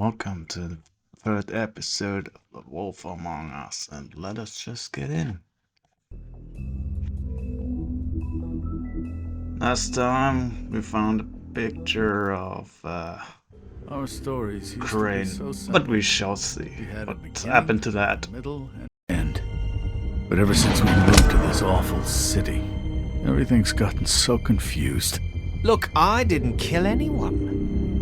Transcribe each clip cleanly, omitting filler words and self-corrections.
welcome to the third episode of The Wolf Among Us, and let us just get in. Last time we found a picture of Our stories used to be Crane, so simple. but we shall see We had a what beginning, happened to that. middle, and end. But ever since we moved to this awful city, everything's gotten so confused. Look, I didn't kill anyone.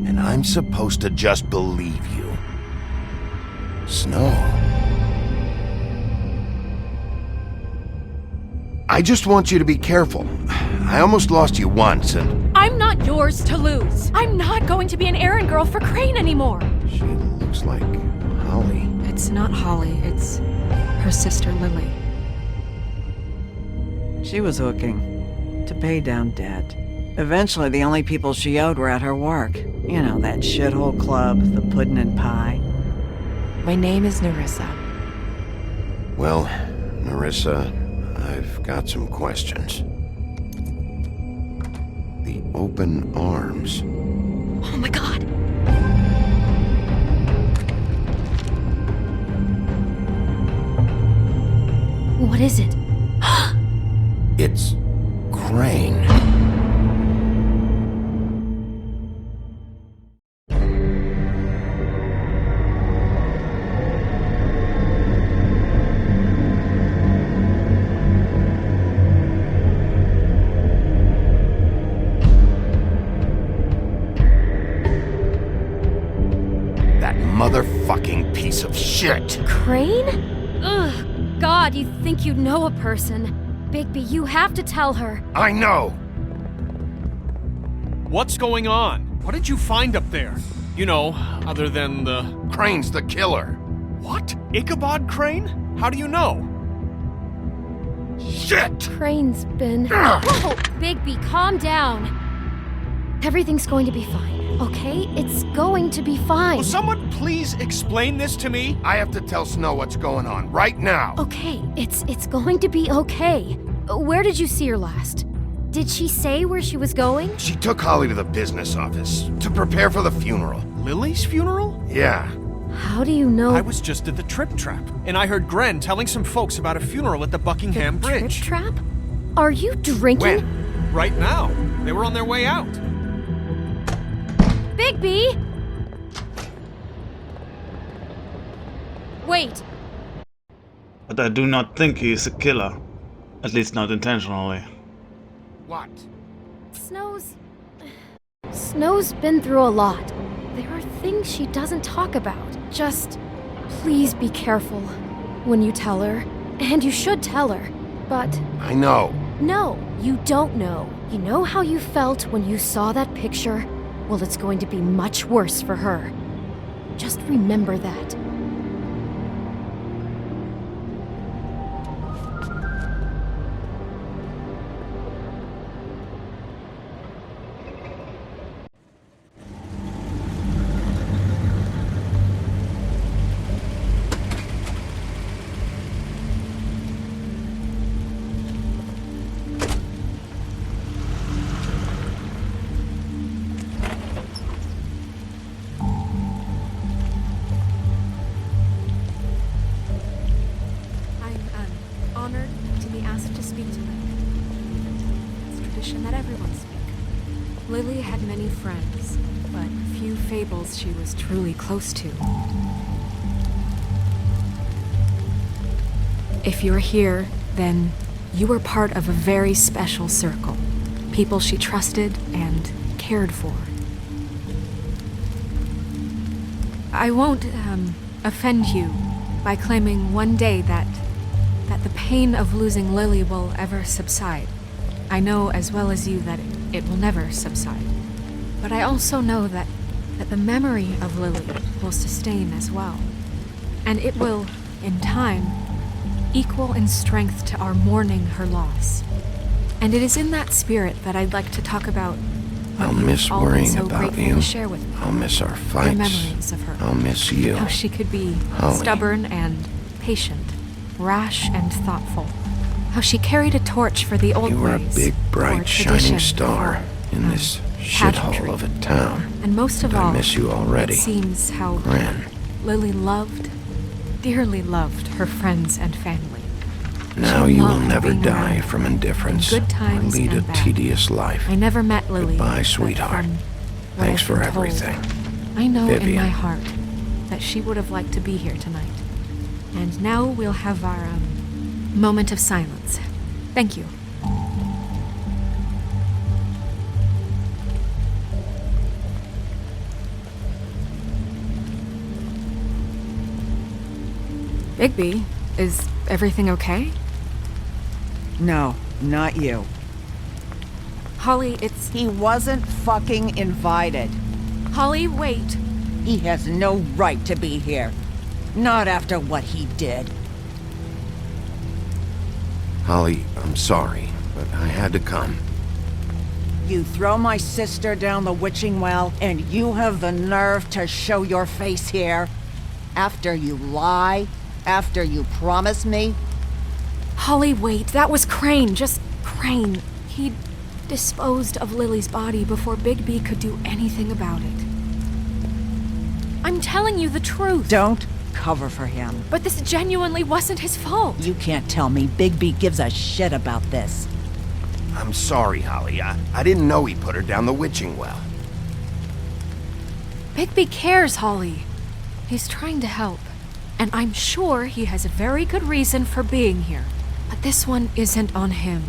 And I'm supposed to just believe you. Snow. I just want you to be careful. I almost lost you once, and... I'm not yours to lose. I'm not going to be an errand girl for Crane anymore. She looks like Holly. It's not Holly, it's her sister Lily. She was hooking to pay down debt. Eventually, the only people she owed were at her work. You know, that shithole club, the Puddin' and Pie. My name is Nerissa. Well, Nerissa, I've got some questions. The open arms. Oh my god! What is it? It's Crane. That motherfucking piece of shit. Crane? Ugh, God, you think you know a person. Bigby, you have to tell her. I know. What's going on? What did you find up there? You know, other than the... Crane's the killer. What? Ichabod Crane? How do you know? Shit! Crane's been... Whoa! Bigby, calm down. Everything's going to be fine, okay? It's going to be fine. Will someone please explain this to me? I have to tell Snow what's going on right now. Okay, it's going to be okay. Where did you see her last? Did she say where she was going? She took Holly to the business office to prepare for the funeral. Lily's funeral? Yeah. How do you know? I was just at the Trip Trap, and I heard Gren telling some folks about a funeral at the Buckingham Bridge. Trip trap? Are you drinking? When? Right now. They were on their way out. Bigby! Wait, But I do not think he is a killer. At least not intentionally. What? Snow's been through a lot. There are things she doesn't talk about. Just please be careful when you tell her. And you should tell her. But I know. no, you don't know. You know how you felt when you saw that picture? Well, it's going to be much worse for her. Just remember that. I'm honored to be asked to speak to Lily. It's tradition that everyone speak. Lily had many friends, but few fables she was truly close to. If you're here, then you were part of a very special circle. People she trusted and cared for. I won't, offend you by claiming one day that the pain of losing Lily will ever subside. I know as well as you that it will never subside. But I also know that the memory of Lily will sustain as well. And it will, in time, equal in strength to our mourning her loss. And it is in that spirit that I'd like to talk about I'll miss all been worrying so about grateful you. to share with me. I'll miss our The fights. memories of her. I'll miss you. How she could be Holly. stubborn and patient, rash and thoughtful. How she carried a torch for the old You were a ways, big, for bright, shining tradition, star for, in this Shithole pageantry. of a town. And most of I all, miss you already. it seems how Gran, Lily loved, dearly loved her friends and family. now She you will loved never being die around from indifference in good or times lead a and bad. tedious life. I never met Lily. Goodbye, but sweetheart. from what Thanks I've for been told, everything. I know in Vivian. my heart that she would have liked to be here tonight. And now we'll have our moment of silence. Thank you. Bigby, is everything okay? No, not you. Holly, it's... He wasn't fucking invited. Holly, wait. He has no right to be here. Not after what he did. Holly, I'm sorry, but I had to come. You throw my sister down the witching well, and you have the nerve to show your face here? After you lie? After you promise me? Holly, wait. That was Crane. Just Crane. He disposed of Lily's body before Bigby could do anything about it. I'm telling you the truth. Don't cover for him. But this genuinely wasn't his fault. You can't tell me Bigby gives a shit about this. I'm sorry, Holly. I didn't know he put her down the witching well. Bigby cares, Holly. He's trying to help. And I'm sure he has a very good reason for being here. But this one isn't on him.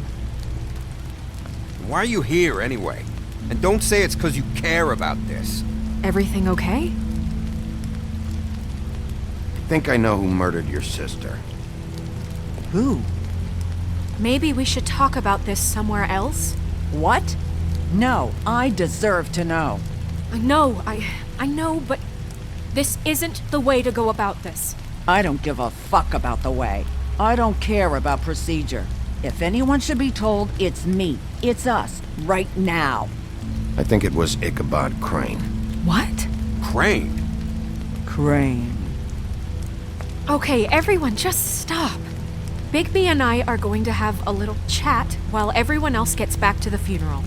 Why are you here anyway? And don't say it's because you care about this. Everything okay? I think I know who murdered your sister. Who? Maybe we should talk about this somewhere else? What? No, I deserve to know. I know, but this isn't the way to go about this. I don't give a fuck about the way. I don't care about procedure. If anyone should be told, it's me. It's us. Right now. I think it was Ichabod Crane. What? Crane. Crane. Okay, everyone, just stop. Bigby and I are going to have a little chat while everyone else gets back to the funeral.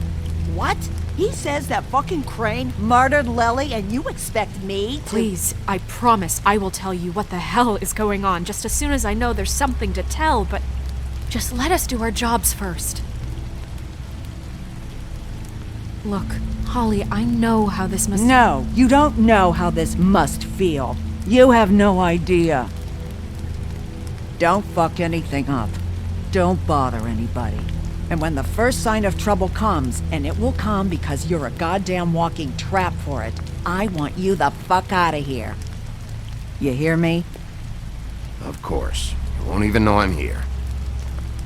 What? He says that fucking Crane murdered Lily and you expect me to... Please, I promise I will tell you what the hell is going on just as soon as I know there's something to tell, but just let us do our jobs first. Look, Holly, I know how this must... No, you don't know how this must feel. You have no idea. Don't fuck anything up. Don't bother anybody. And when the first sign of trouble comes, and it will come because you're a goddamn walking trap for it, I want you the fuck out of here. You hear me? Of course. You won't even know I'm here.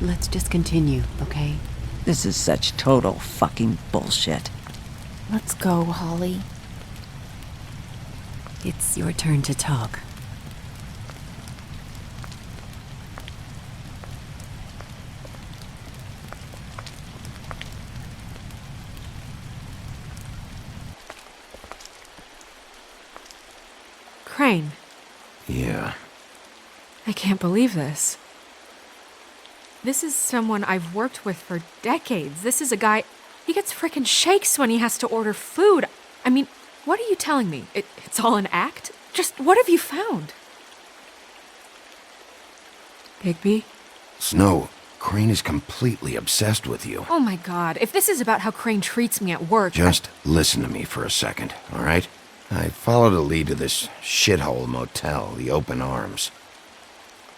Let's just continue, okay? This is such total fucking bullshit. Let's go, Holly. It's your turn to talk. Crane, Yeah. I can't believe this. This is someone I've worked with for decades. This is a guy... He gets frickin' shakes when he has to order food. I mean, what are you telling me? It's all an act? Just what have you found? Bigby? Snow, Crane is completely obsessed with you. Oh my god, if this is about how Crane treats me at work... Just listen to me for a second, all right? I followed a lead to this shithole motel, the Open Arms.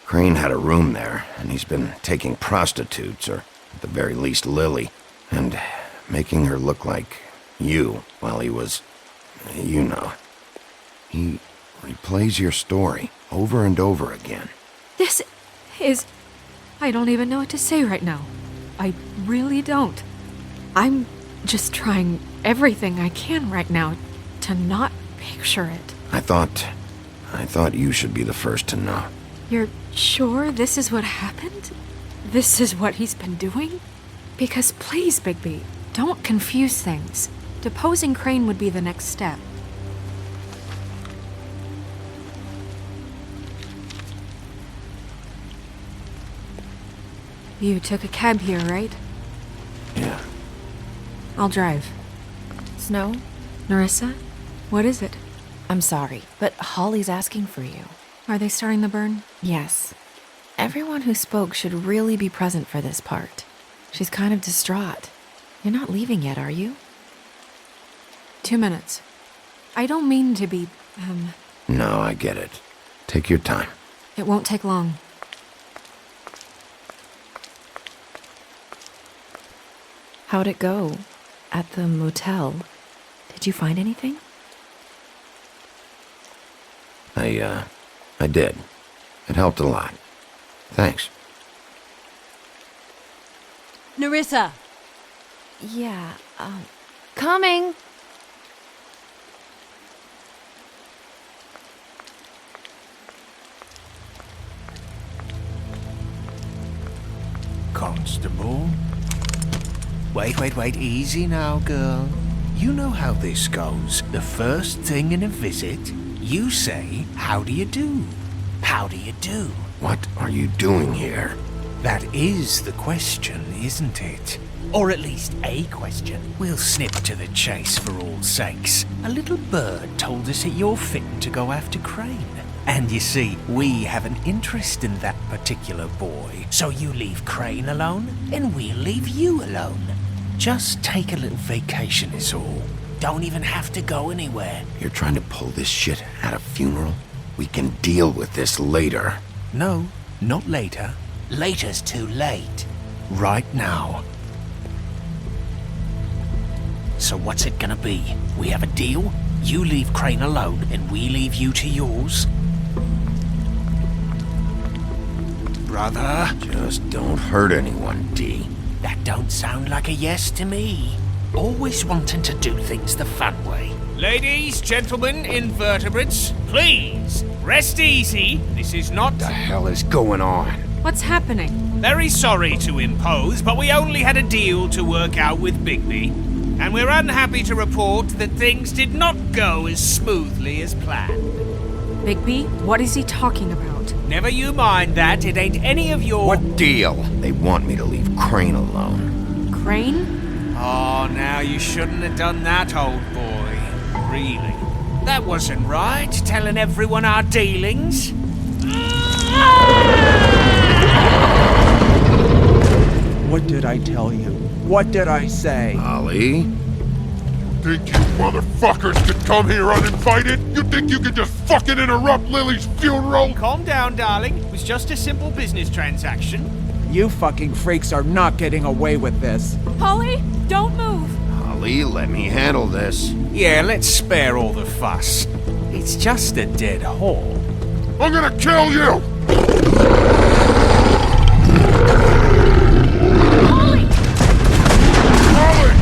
Crane had a room there, and he's been taking prostitutes, or at the very least Lily, and making her look like you while he was... you know. He replays your story over and over again. This is... I don't even know what to say right now. I really don't. I'm just trying everything I can right now to not picture it. I thought you should be the first to know. You're sure this is what happened? This is what he's been doing? Because please, Bigby, don't confuse things. Deposing Crane would be the next step. You took a cab here, right? Yeah. I'll drive. us know? Nerissa? What is it? I'm sorry, but Holly's asking for you. Are they starting the burn? Yes. Everyone who spoke should really be present for this part. She's kind of distraught. You're not leaving yet, are you? 2 minutes. I don't mean to be, No, I get it. Take your time. It won't take long. How'd it go? At the motel? Did you find anything? I did. It helped a lot. Thanks. Nerissa! Yeah, coming! Constable? Wait, easy now, girl. You know how this goes. The first thing in a visit, you say, how do you do? How do you do? What are you doing here? That is the question, isn't it? Or at least a question. We'll snip to the chase for all sakes. A little bird told us that you're fit to go after Crane. And you see, we have an interest in that particular boy. So you leave Crane alone, and we'll leave you alone. Just take a little vacation is all. Don't even have to go anywhere. You're trying to pull this shit at a funeral? We can deal with this later. No, not later. Later's too late. Right now. So what's it gonna be? We have a deal? You leave Crane alone, and we leave you to yours? Brother? Just don't hurt anyone, D. That don't sound like a yes to me. Always wanting to do things the fun way. Ladies, gentlemen, invertebrates, please, rest easy. This is not... What the hell is going on? What's happening? Very sorry to impose, but we only had a deal to work out with Bigby. And we're unhappy to report that things did not go as smoothly as planned. Bigby, what is he talking about? Never you mind that, it ain't any of your... What deal? They want me to leave Crane alone. Crane? Oh, now you shouldn't have done that, old boy. Really. That wasn't right, telling everyone our dealings. What did I tell you? What did I say? Ollie? Think you motherfuckers could come here uninvited? You think you could just fucking interrupt Lily's funeral? Calm down, darling. It was just a simple business transaction. You fucking freaks are not getting away with this. Holly, don't move! Ollie, let me handle this. Yeah, let's spare all the fuss. It's just a dead hole. I'm gonna kill you! Holly! Holly!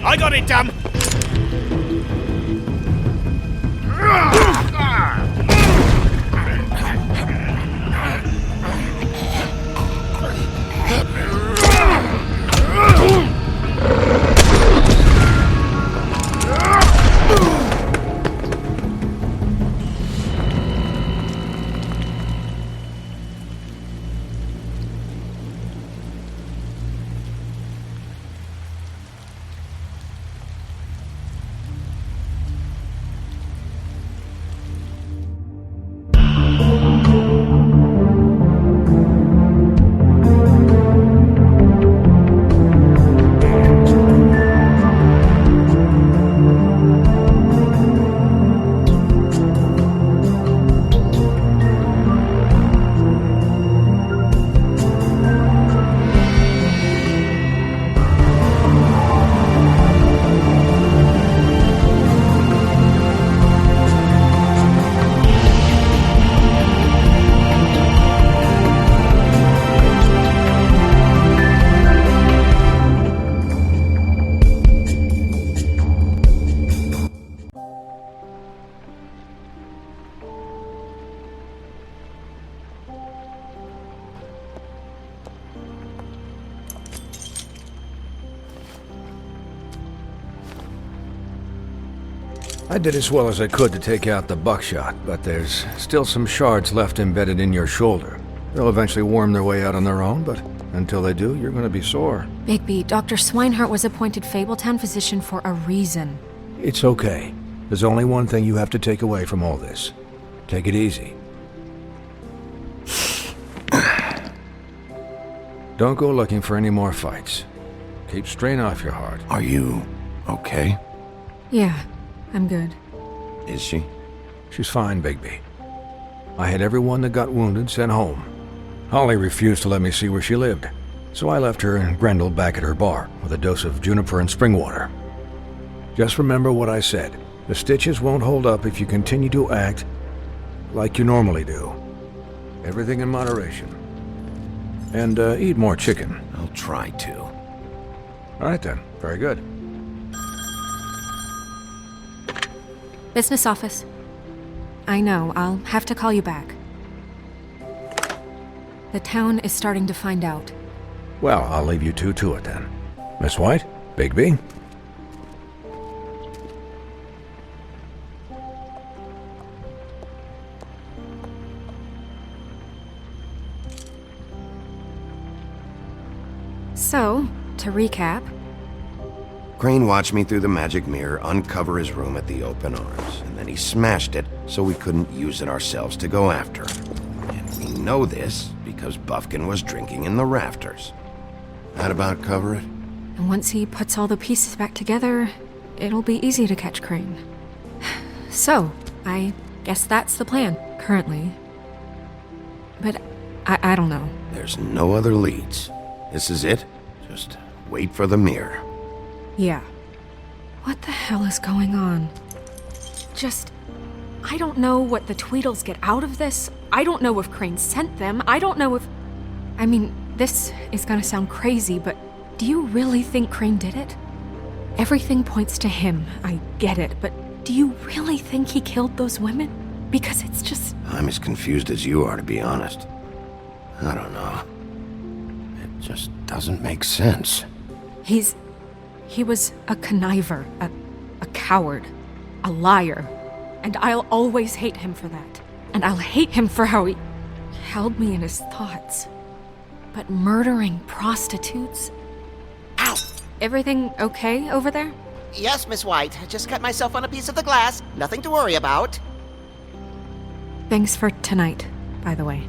I got it, damn! I did as well as I could to take out the buckshot, but there's still some shards left embedded in your shoulder. They'll eventually worm their way out on their own, but until they do, you're gonna be sore. Bigby, Dr. Swinehart was appointed Fabletown physician for a reason. It's okay. There's only one thing you have to take away from all this. Take it easy. Don't go looking for any more fights. Keep strain off your heart. Are you okay? Yeah, I'm good. Is she? She's fine, Bigby. I had everyone that got wounded sent home. Holly refused to let me see where she lived, so I left her and Grendel back at her bar with a dose of juniper and spring water. Just remember what I said. The stitches won't hold up if you continue to act like you normally do. Everything in moderation. And eat more chicken. I'll try to. All right then. Very good. Business office. I know, I'll have to call you back. The town is starting to find out. Well, I'll leave you two to it then. Miss White, Bigby. So, to recap, Crane watched me through the magic mirror uncover his room at the open arms, and then he smashed it so we couldn't use it ourselves to go after him. And we know this because Buffkin was drinking in the rafters. That about cover it? and once he puts all the pieces back together, it'll be easy to catch Crane. So, I guess that's the plan, currently. But I don't know. There's no other leads. This is it. Just wait for the mirror. Yeah. What the hell is going on? I don't know what the Tweedles get out of this. I don't know if Crane sent them. I don't know if... I mean, this is gonna sound crazy, but do you really think Crane did it? Everything points to him, I get it, but do you really think he killed those women? Because it's just... I'm as confused as you are, to be honest. I don't know. It just doesn't make sense. He was a conniver, a coward, a liar. And I'll always hate him for that. And I'll hate him for how he held me in his thoughts. But murdering prostitutes? Ow! Everything okay over there? Yes, Miss White. I just cut myself on a piece of the glass. Nothing to worry about. Thanks for tonight, by the way.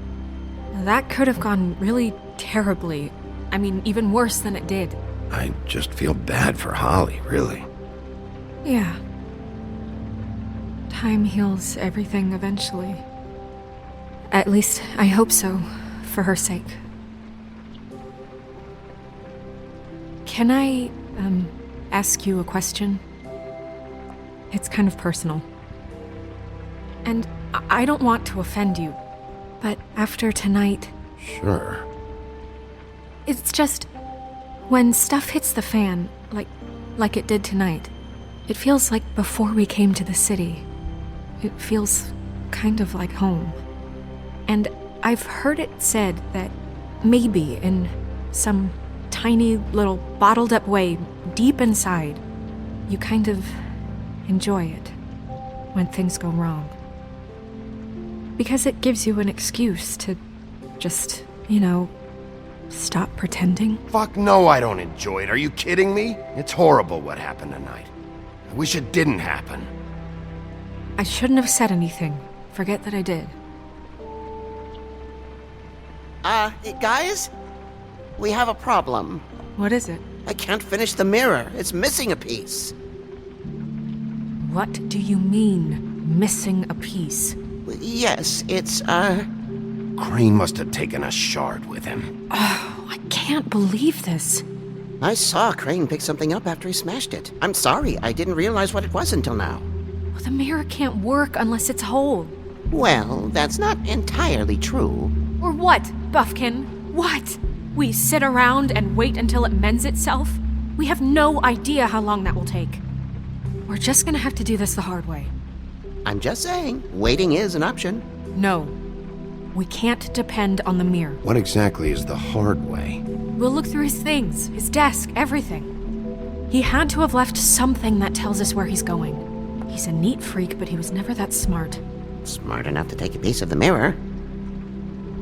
That could have gone really terribly. I mean, even worse than it did. I just feel bad for Holly, really. Yeah. Time heals everything eventually. At least, I hope so, for her sake. Can I, ask you a question? It's kind of personal. And I don't want to offend you, but after tonight... Sure. It's just... when stuff hits the fan, like it did tonight, it feels like before we came to the city. It feels kind of like home. And I've heard it said that maybe in some tiny little bottled up way deep inside, you kind of enjoy it when things go wrong. Because it gives you an excuse to just, stop pretending. Fuck no, I don't enjoy it. Are you kidding me? It's horrible what happened tonight. I wish it didn't happen. I shouldn't have said anything. Forget that I did. Guys? We have a problem. What is it? I can't finish the mirror. It's missing a piece. What do you mean, missing a piece? Yes, it's, Crane must have taken a shard with him. Oh, I can't believe this. I saw Crane pick something up after he smashed it. I'm sorry, I didn't realize what it was until now. Well, the mirror can't work unless it's whole. Well, that's not entirely true. Or what, Buffkin? What? We sit around and wait until it mends itself? We have no idea how long that will take. We're just gonna have to do this the hard way. I'm just saying, waiting is an option. No. We can't depend on the mirror. What exactly is the hard way? We'll look through his things, his desk, everything. He had to have left something that tells us where he's going. He's a neat freak, but he was never that smart. Smart enough to take a piece of the mirror.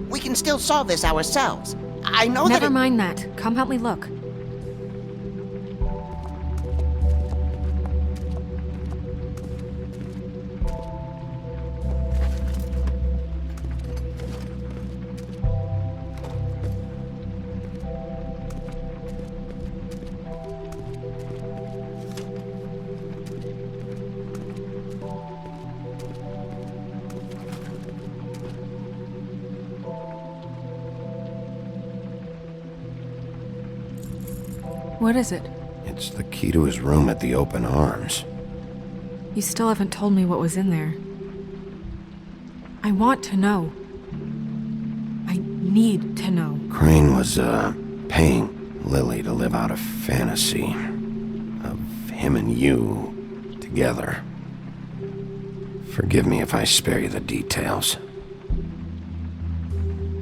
We can still solve this ourselves. I know that Never mind that. Come help me look. What is it? It's the key to his room at the Open Arms. You still haven't told me what was in there. I want to know. I need to know. Crane was, paying Lily to live out a fantasy of him and you together. Forgive me if I spare you the details.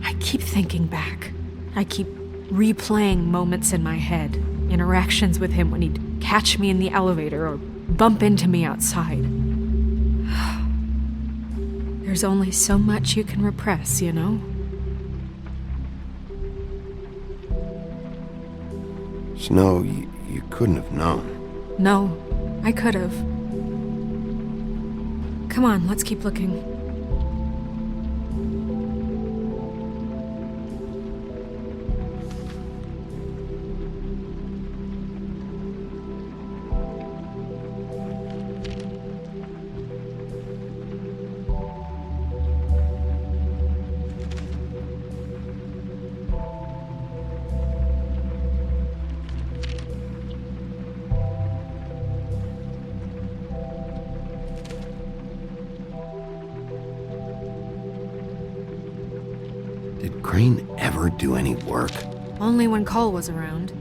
I keep thinking back. I keep replaying moments in my head. Interactions with him when he'd catch me in the elevator or bump into me outside. There's only so much you can repress, you know? Snow, you couldn't have known. No, I could have. Come on, let's keep looking. Did Crane ever do any work? Only when Cole was around.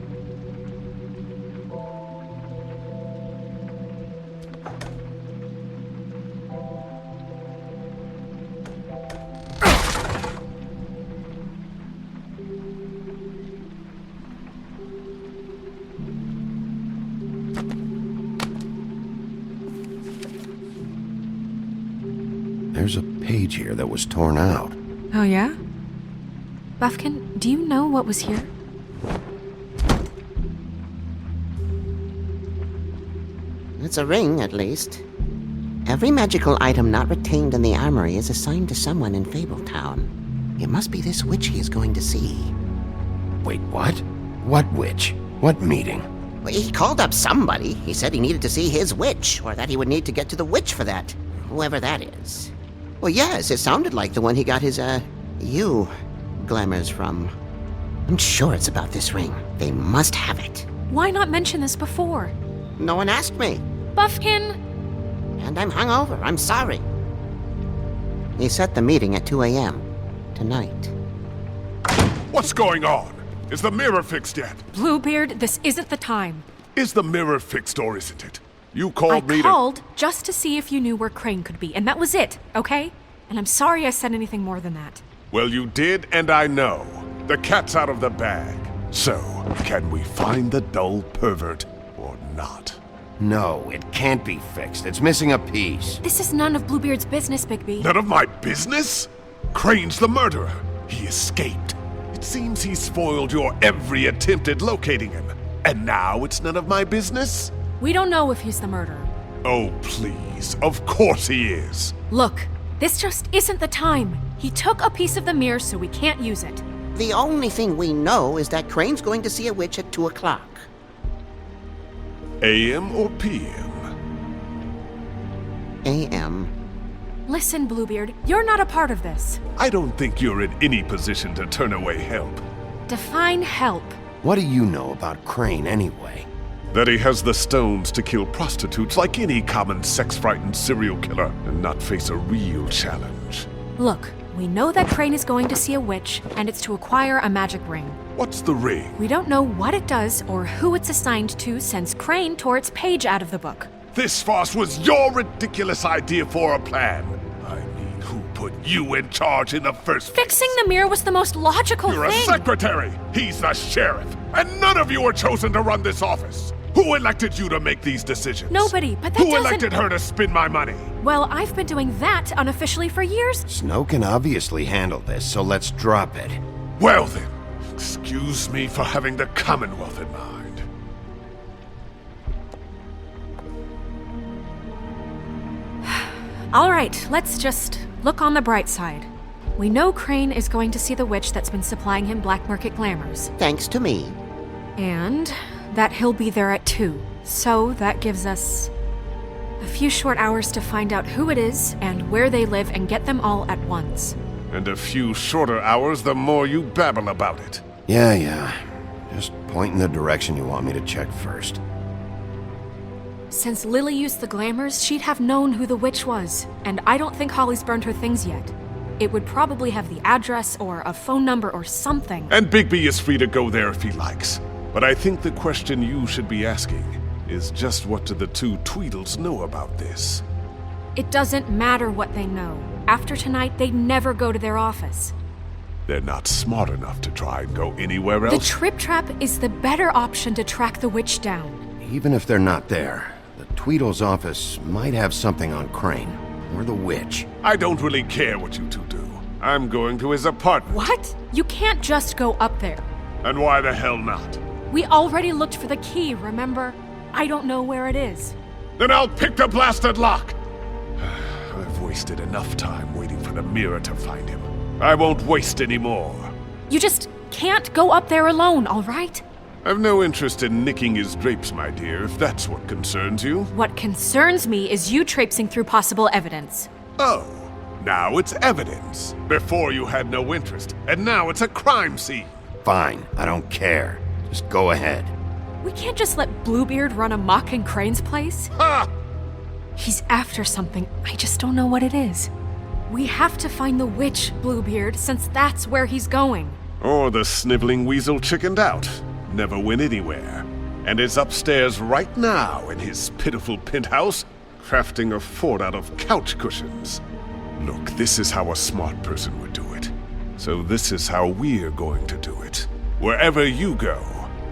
There's a page here that was torn out. Oh, yeah? Buffkin, do you know what was here? It's a ring, at least. Every magical item not retained in the armory is assigned to someone in Fabletown. It must be this witch he is going to see. Wait, what? What witch? What meeting? Well, he called up somebody. He said he needed to see his witch, or that he would need to get to the witch for that. Whoever that is. Well, yes, it sounded like the one he got his, glamours from. I'm sure it's about this ring. They must have it. Why not mention this before? No one asked me. Buffkin! And I'm hungover. I'm sorry. He set the meeting at 2 a.m. tonight. What's going on? Is the mirror fixed yet? Bluebeard, this isn't the time. Is the mirror fixed or isn't it? You called me I called just to see if you knew where Crane could be, and that was it, okay? And I'm sorry I said anything more than that. Well, you did, and I know. The cat's out of the bag. So, can we find the dull pervert or not? No, it can't be fixed. It's missing a piece. This is none of Bluebeard's business, Bigby. None of my business? Crane's the murderer. He escaped. It seems he spoiled your every attempt at locating him. And now it's none of my business? We don't know if he's the murderer. Oh, please. Of course he is. Look, this just isn't the time. He took a piece of the mirror, so we can't use it. The only thing we know is that Crane's going to see a witch at 2 o'clock. AM or PM? AM. Listen, Bluebeard, you're not a part of this. I don't think you're in any position to turn away help. Define help. What do you know about Crane, anyway? That he has the stones to kill prostitutes like any common sex-frightened serial killer and not face a real challenge. Look, we know that Crane is going to see a witch, and it's to acquire a magic ring. What's the ring? We don't know what it does or who it's assigned to since Crane tore its page out of the book. This farce was your ridiculous idea for a plan. I mean, who put you in charge in the first place? Fixing the mirror was the most logical You're thing. a secretary! He's the sheriff! And none of you were chosen to run this office! Who elected you to make these decisions? Nobody, but that Who doesn't... elected her to spend my money? Well, I've been doing that unofficially for years. Snow can obviously handle this, so let's drop it. Well then, excuse me for having the Commonwealth in mind. All right, let's just look on the bright side. We know Crane is going to see the witch that's been supplying him black market glamours. Thanks to me. And that he'll be there at 2. So that gives us a few short hours to find out who it is and where they live and get them all at once. And a few shorter hours the more you babble about it. Yeah. Just point in the direction you want me to check first. Since Lily used the glamours, she'd have known who the witch was. And I don't think Holly's burned her things yet. It would probably have the address or a phone number or something. And Bigby is free to go there if he likes. But I think the question you should be asking is just what do the two Tweedles know about this? It doesn't matter what they know. After tonight, they'd never go to their office. They're not smart enough to try and go anywhere else. The Trip Trap is the better option to track the witch down. Even if they're not there, the Tweedle's office might have something on Crane, or the witch. I don't really care what you two do. I'm going to his apartment. What? You can't just go up there. And why the hell not? We already looked for the key, remember? I don't know where it is. Then I'll pick the blasted lock! I've wasted enough time waiting for the mirror to find him. I won't waste any more. You just can't go up there alone, all right? I've no interest in nicking his drapes, my dear, if that's what concerns you. What concerns me is you traipsing through possible evidence. Oh, now it's evidence. Before you had no interest, and now it's a crime scene. Fine, I don't care. Just go ahead. We can't just let Bluebeard run amok in Crane's place. Ha! He's after something. I just don't know what it is. We have to find the witch, Bluebeard, since that's where he's going. Or the sniveling weasel chickened out. Never went anywhere. And is upstairs right now in his pitiful penthouse, crafting a fort out of couch cushions. Look, this is how a smart person would do it. So this is how we're going to do it. Wherever you go,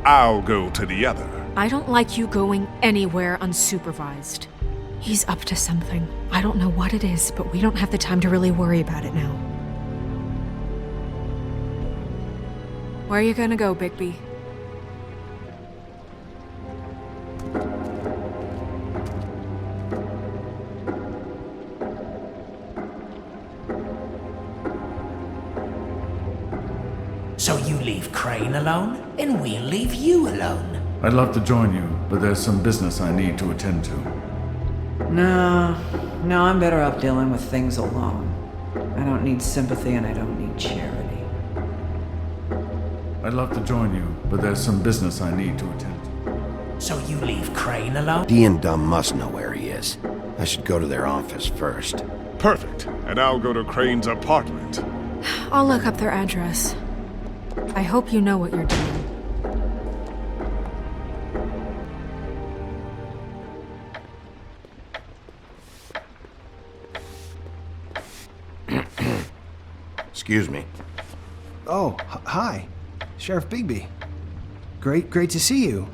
I'll go to the other. I don't like you going anywhere unsupervised. He's up to something. I don't know what it is, but we don't have the time to really worry about it now. Where are you gonna go, Bigby? So you leave Crane alone, and we'll leave you alone. I'd love to join you, but there's some business I need to attend to. No, I'm better off dealing with things alone. I don't need sympathy and I don't need charity. I'd love to join you, but there's some business I need to attend to. So you leave Crane alone? Dee and Dum must know where he is. I should go to their office first. Perfect. And I'll go to Crane's apartment. I'll look up their address. I hope you know what you're doing. Excuse me. Oh, hi. Sheriff Bigby. Great to see you.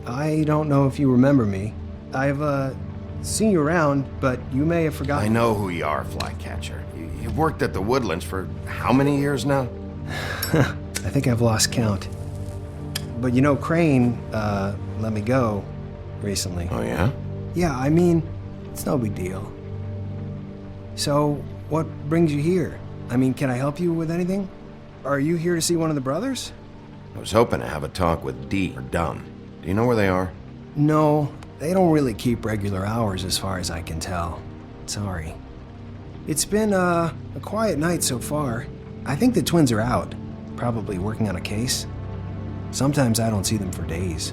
I don't know if you remember me. I've, seen you around, but you may have forgotten. I know who you are, Flycatcher. You've worked at the Woodlands for how many years now? I think I've lost count. But you know, Crane, let me go recently. Oh, yeah? Yeah, I mean, it's no big deal. So, what brings you here? I mean, can I help you with anything? Are you here to see one of the brothers? I was hoping to have a talk with Dee or Dum. Do you know where they are? No, they don't really keep regular hours as far as I can tell. Sorry. It's been, a quiet night so far. I think the twins are out, probably working on a case. Sometimes I don't see them for days.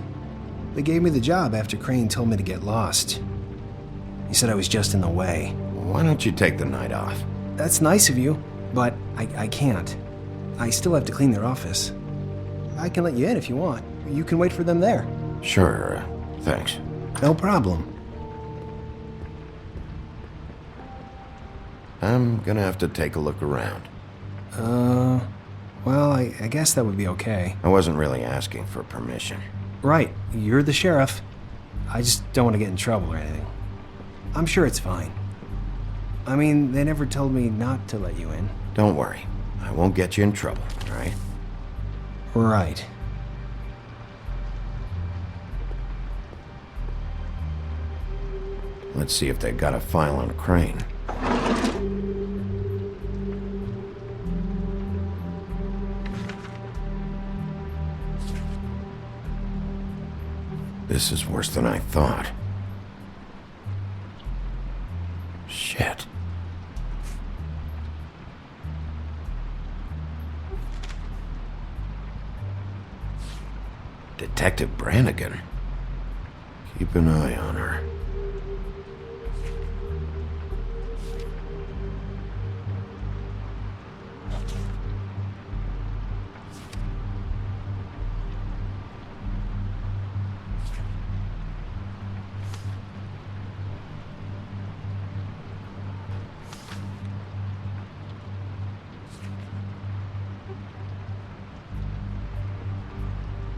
They gave me the job after Crane told me to get lost. He said I was just in the way. Why don't you take the night off? That's nice of you, but I can't. I still have to clean their office. I can let you in if you want. You can wait for them there. Sure, thanks. No problem. I'm gonna have to take a look around. Well, I guess that would be okay. I wasn't really asking for permission. Right, you're the sheriff. I just don't want to get in trouble or anything. I'm sure it's fine. I mean, they never told me not to let you in. Don't worry. I won't get you in trouble, all right? Right. Let's see if they got a file on Crane. This is worse than I thought. Shit. Detective Brannigan. Keep an eye on her.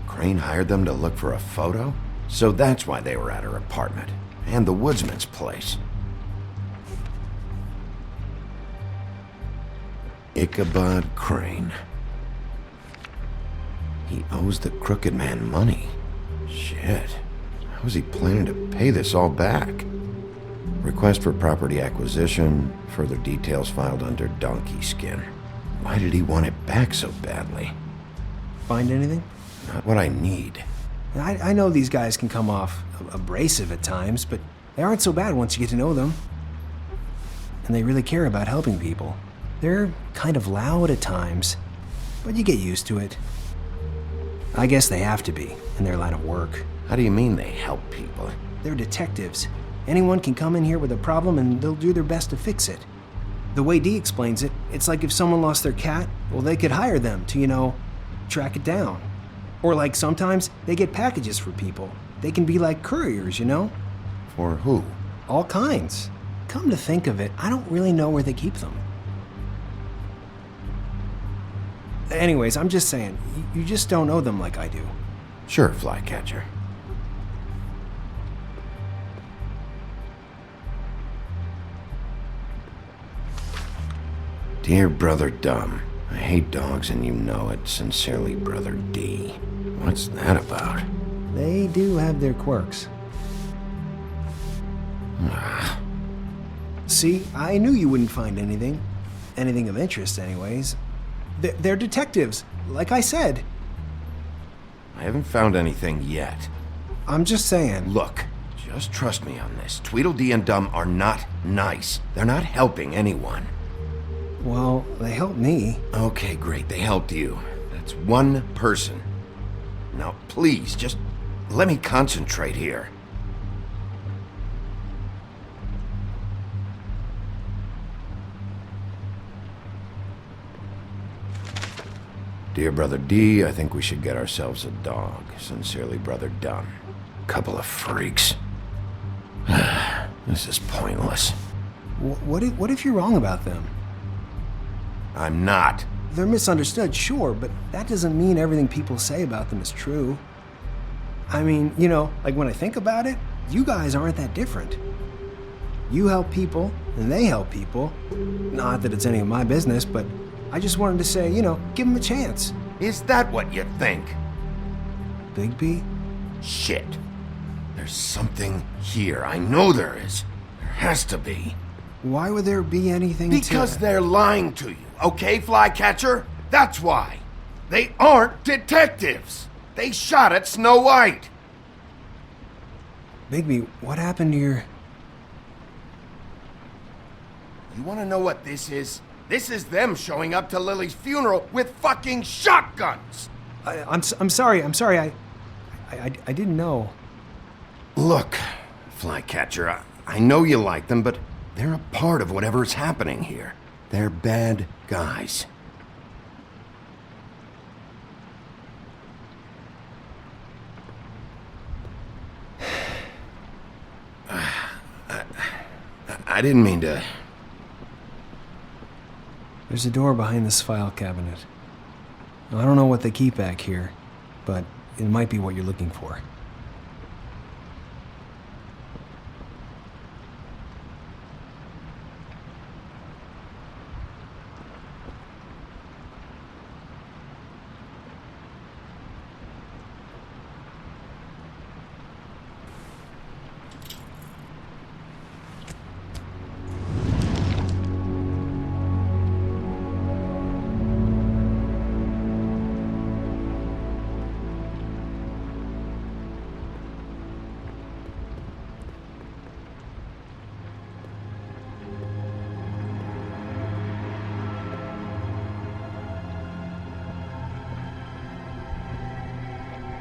Crane hired them to look for a photo? So that's why they were at her apartment. And the woodsman's place. Ichabod Crane. He owes the crooked man money. Shit. How is he planning to pay this all back? Request for property acquisition. Further details filed under donkey skin. Why did he want it back so badly? Find anything? Not what I need. I know these guys can come off abrasive at times, but they aren't so bad once you get to know them. And they really care about helping people. They're kind of loud at times, but you get used to it. I guess they have to be, in their line of work. How do you mean they help people? They're detectives. Anyone can come in here with a problem and they'll do their best to fix it. The way Dee explains it, it's like if someone lost their cat, well, they could hire them to, track it down. Or like sometimes they get packages for people. They can be like couriers, For who? All kinds. Come to think of it, I don't really know where they keep them. Anyways, I'm just saying, you just don't know them like I do. Sure, Flycatcher. Dear Brother Dumb, I hate dogs and you know it. Sincerely, Brother D. What's that about? They do have their quirks. See, I knew you wouldn't find anything. Anything of interest, anyways. They're detectives, like I said. I haven't found anything yet. I'm just saying. Look, just trust me on this. Tweedledee and Dumb are not nice. They're not helping anyone. Well, they helped me. Okay, great. They helped you. That's one person. Now, please, just let me concentrate here. Dear Brother D, I think we should get ourselves a dog. Sincerely, Brother Dumb. Couple of freaks. This is pointless. What if you're wrong about them? I'm not. They're misunderstood, sure, but that doesn't mean everything people say about them is true. I mean, like when I think about it, you guys aren't that different. You help people, and they help people. Not that it's any of my business, but I just wanted to say, give them a chance. Is that what you think? Bigby? Shit. There's something here. I know there is. There has to be. Why would there be anything Because they're lying to you, okay, Flycatcher? That's why. They aren't detectives. They shot at Snow White. Bigby, what happened to your... You want to know what this is? This is them showing up to Lily's funeral with fucking shotguns. I'm sorry. I didn't know. Look, Flycatcher, I know you like them, but they're a part of whatever's happening here. They're bad guys. I didn't mean to... There's a door behind this file cabinet. I don't know what they keep back here, but it might be what you're looking for.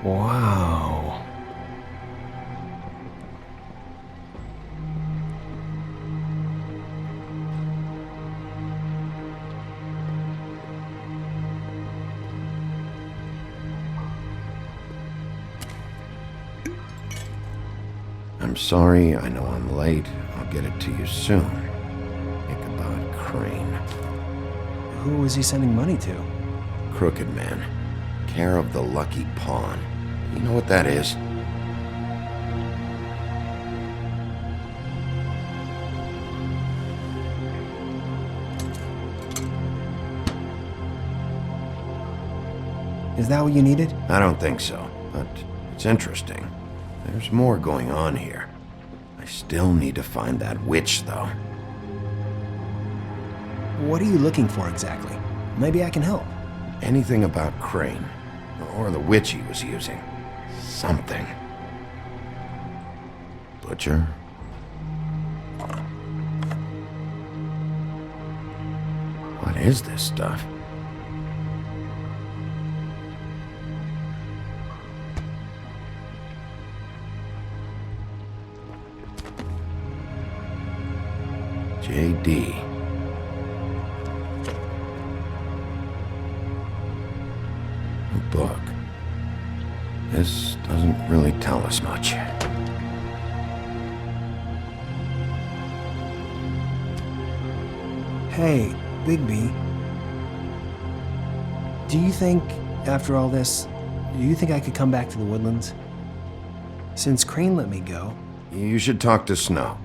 Wow. I'm sorry, I know I'm late. I'll get it to you soon. Ichabod Crane. Who was he sending money to? Crooked Man. Care of the Lucky Pawn. You know what that is? Is that what you needed? I don't think so, but it's interesting. There's more going on here. I still need to find that witch, though. What are you looking for exactly? Maybe I can help. Anything about Crane, or the witch he was using. Something. Butcher? What is this stuff? J.D. A book. This doesn't really tell us much. Hey, Bigby. Do you think, after all this, do you think I could come back to the Woodlands? Since Crane let me go. You should talk to Snow.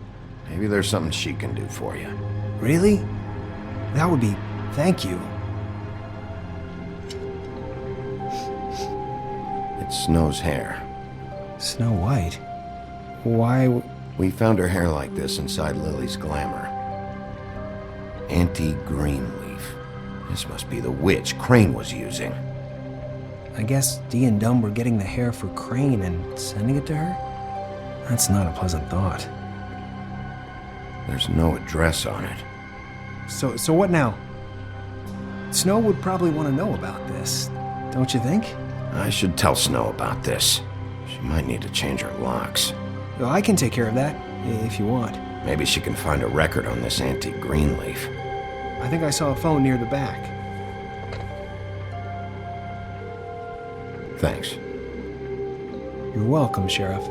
Maybe there's something she can do for you. Really? That would be... thank you. It's Snow's hair. Snow White? Why... We found her hair like this inside Lily's glamour. Anti-Greenleaf. This must be the witch Crane was using. I guess Dee and Dumb were getting the hair for Crane and sending it to her? That's not a pleasant thought. There's no address on it. So what now? Snow would probably want to know about this, don't you think? I should tell Snow about this. She might need to change her locks. Well, I can take care of that, if you want. Maybe she can find a record on this Anti-Greenleaf. I think I saw a phone near the back. Thanks. You're welcome, Sheriff.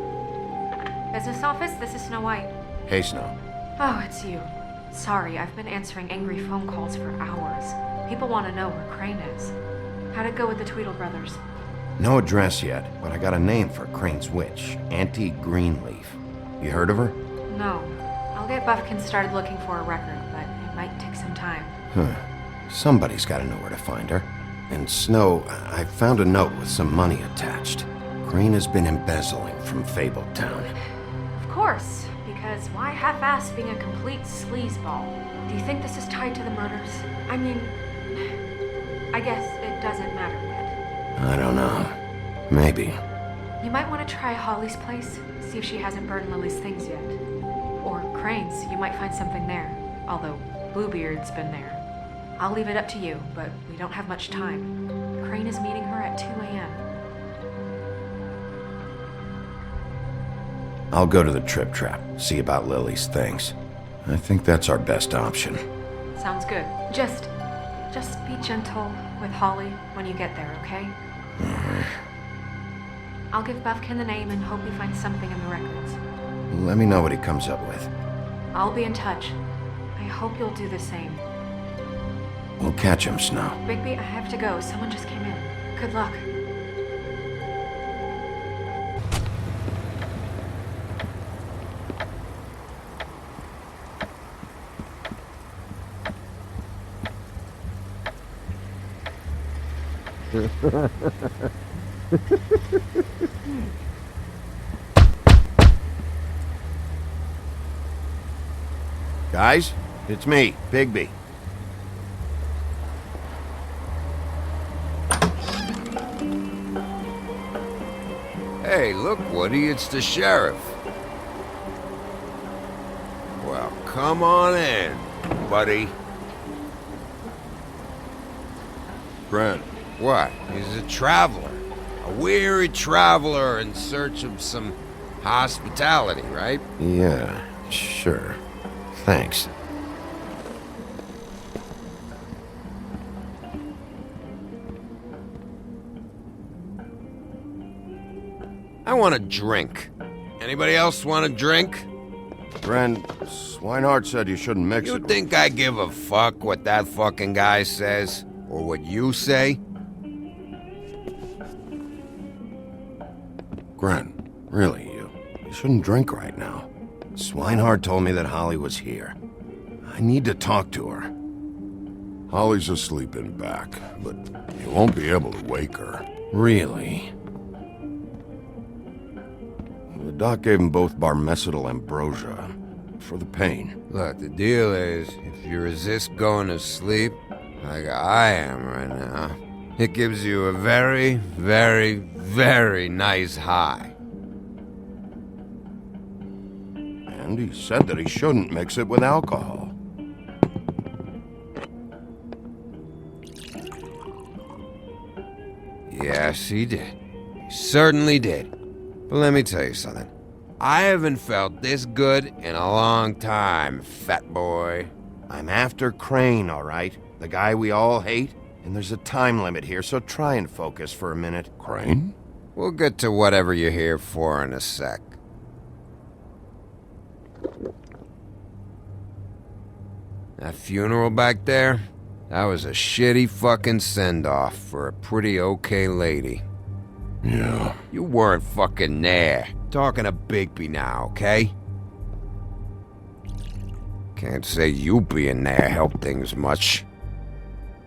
Business office, this is Snow White. Hey, Snow. Oh, it's you. Sorry, I've been answering angry phone calls for hours. People want to know where Crane is. How'd it go with the Tweedle brothers? No address yet, but I got a name for Crane's witch. Anti-Greenleaf. You heard of her? No. I'll get Buffkin started looking for a record, but it might take some time. Somebody's got to know where to find her. And Snow, I found a note with some money attached. Crane has been embezzling from Fabletown. Of course, because why half-ass being a complete sleazeball? Do you think this is tied to the murders? I mean, I guess it doesn't matter yet. I don't know. Maybe. You might want to try Holly's place, see if she hasn't burned Lily's things yet. Or Crane's, you might find something there. Although, Bluebeard's been there. I'll leave it up to you, but we don't have much time. Crane is meeting her at 2 a.m. I'll go to the Trip Trap, see about Lily's things. I think that's our best option. Sounds good. Just be gentle with Holly when you get there, okay? I'll give Buffkin the name and hope he finds something in the records. Let me know what he comes up with. I'll be in touch. I hope you'll do the same. We'll catch him, Snow. Bigby, I have to go. Someone just came in. Good luck. Guys, it's me, Bigby. Hey, look, Woody, it's the sheriff. Well, come on in, buddy. Grant. What? He's a traveler. A weary traveler in search of some hospitality, right? Yeah, sure. Thanks. I want a drink. Anybody else want a drink? Gren, Swinehart said you shouldn't mix You it. think I give a fuck what that fucking guy says? Or what you say? Gren, really, you shouldn't drink right now. Swinehart told me that Holly was here. I need to talk to her. Holly's asleep in back, but you won't be able to wake her. Really? The doc gave them both Barmecidal ambrosia for the pain. Look, the deal is, if you resist going to sleep, like I am right now, it gives you a very, very, very nice high. And he said that he shouldn't mix it with alcohol. Yes, he did. He certainly did. But let me tell you something. I haven't felt this good in a long time, fat boy. I'm after Crane, all right? The guy we all hate? And there's a time limit here, so try and focus for a minute. Crane? We'll get to whatever you're here for in a sec. That funeral back there? That was a shitty fucking send-off for a pretty okay lady. Yeah. You weren't fucking there. Talking to Bigby now, okay? Can't say you being there helped things much.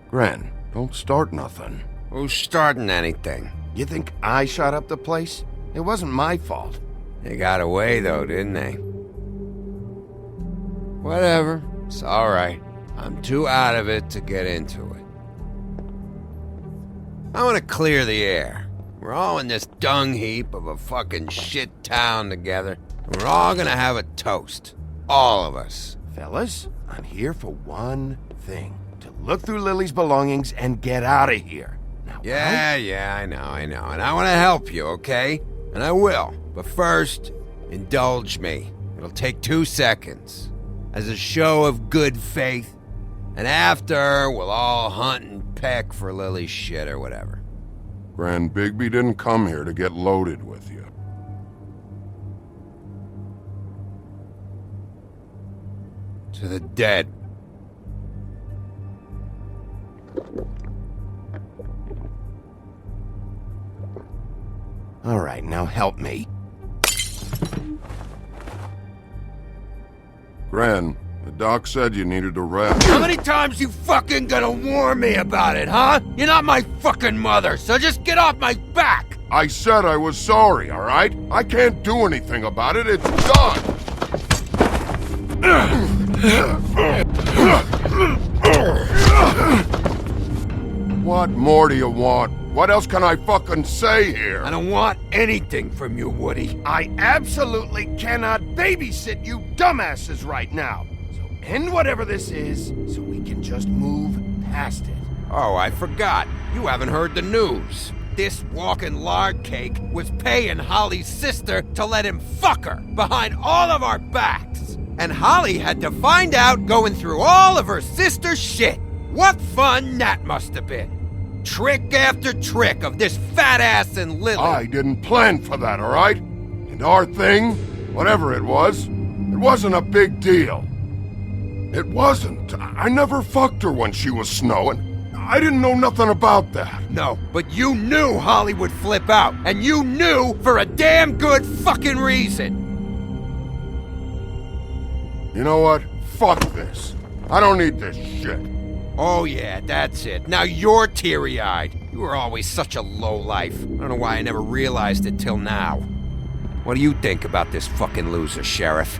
Gren, don't start nothing. Who's starting anything? You think I shot up the place? It wasn't my fault. They got away though, didn't they? Whatever. It's alright. I'm too out of it to get into it. I want to clear the air. We're all in this dung heap of a fucking shit town together, and we're all gonna have a toast. All of us. Fellas, I'm here for one thing. To look through Lily's belongings and get out of here. Now, Yeah, I know. And I want to help you, okay? And I will. But first, indulge me. It'll take 2 seconds. As a show of good faith. And after, we'll all hunt and peck for Lily's shit or whatever. Grand Bigby didn't come here to get loaded with you. To the dead. All right, now help me. Gran, the doc said you needed a rest. How many times you fucking gonna warn me about it, huh? You're not my fucking mother, so just get off my back! I said I was sorry, all right? I can't do anything about it. It's done. What more do you want? What else can I fucking say here? I don't want anything from you, Woody. I absolutely cannot babysit you dumbasses right now. So end whatever this is, so we can just move past it. Oh, I forgot. You haven't heard the news. This walking lard cake was paying Holly's sister to let him fuck her behind all of our backs. And Holly had to find out going through all of her sister's shit. What fun that must have been. Trick after trick of this fat ass and Lily. I didn't plan for that, all right? And our thing, whatever it wasn't a big deal. It wasn't. I never fucked her when she was snowing. I didn't know nothing about that. No, but you knew Holly would flip out, and you knew for a damn good fucking reason. You know what? Fuck this. I don't need this shit. Oh yeah, that's it. Now you're teary-eyed. You were always such a lowlife. I don't know why I never realized it till now. What do you think about this fucking loser, Sheriff?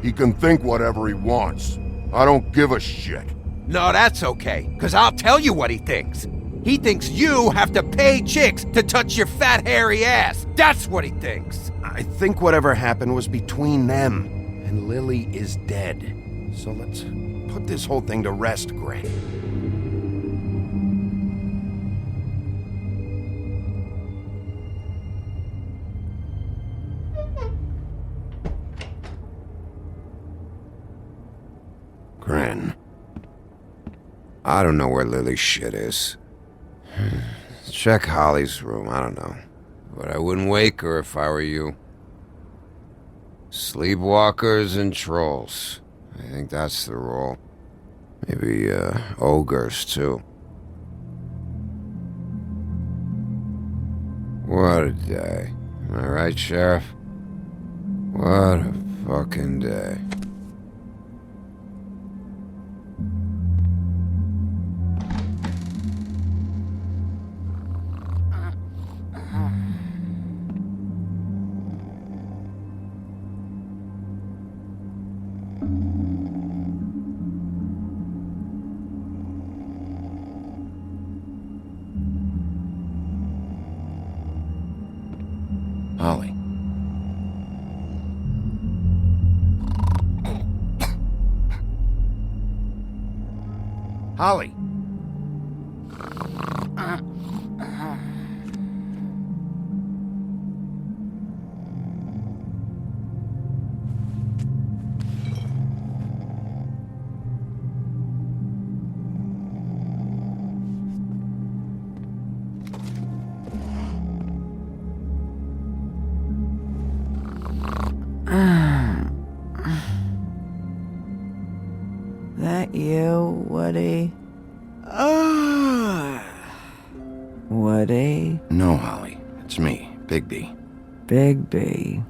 He can think whatever he wants. I don't give a shit. No, that's okay, because I'll tell you what he thinks. He thinks you have to pay chicks to touch your fat, hairy ass. That's what he thinks. I think whatever happened was between them, and Lily is dead. So let's put this whole thing to rest, Gray. I don't know where Lily's shit is. Check Holly's room, I don't know. But I wouldn't wake her if I were you. Sleepwalkers and trolls. I think that's the rule. Maybe, ogres, too. What a day. Am I right, Sheriff? What a fucking day. Holly. Holly. That you, Woody? Woody? No, Holly. It's me, Bigby. Bigby.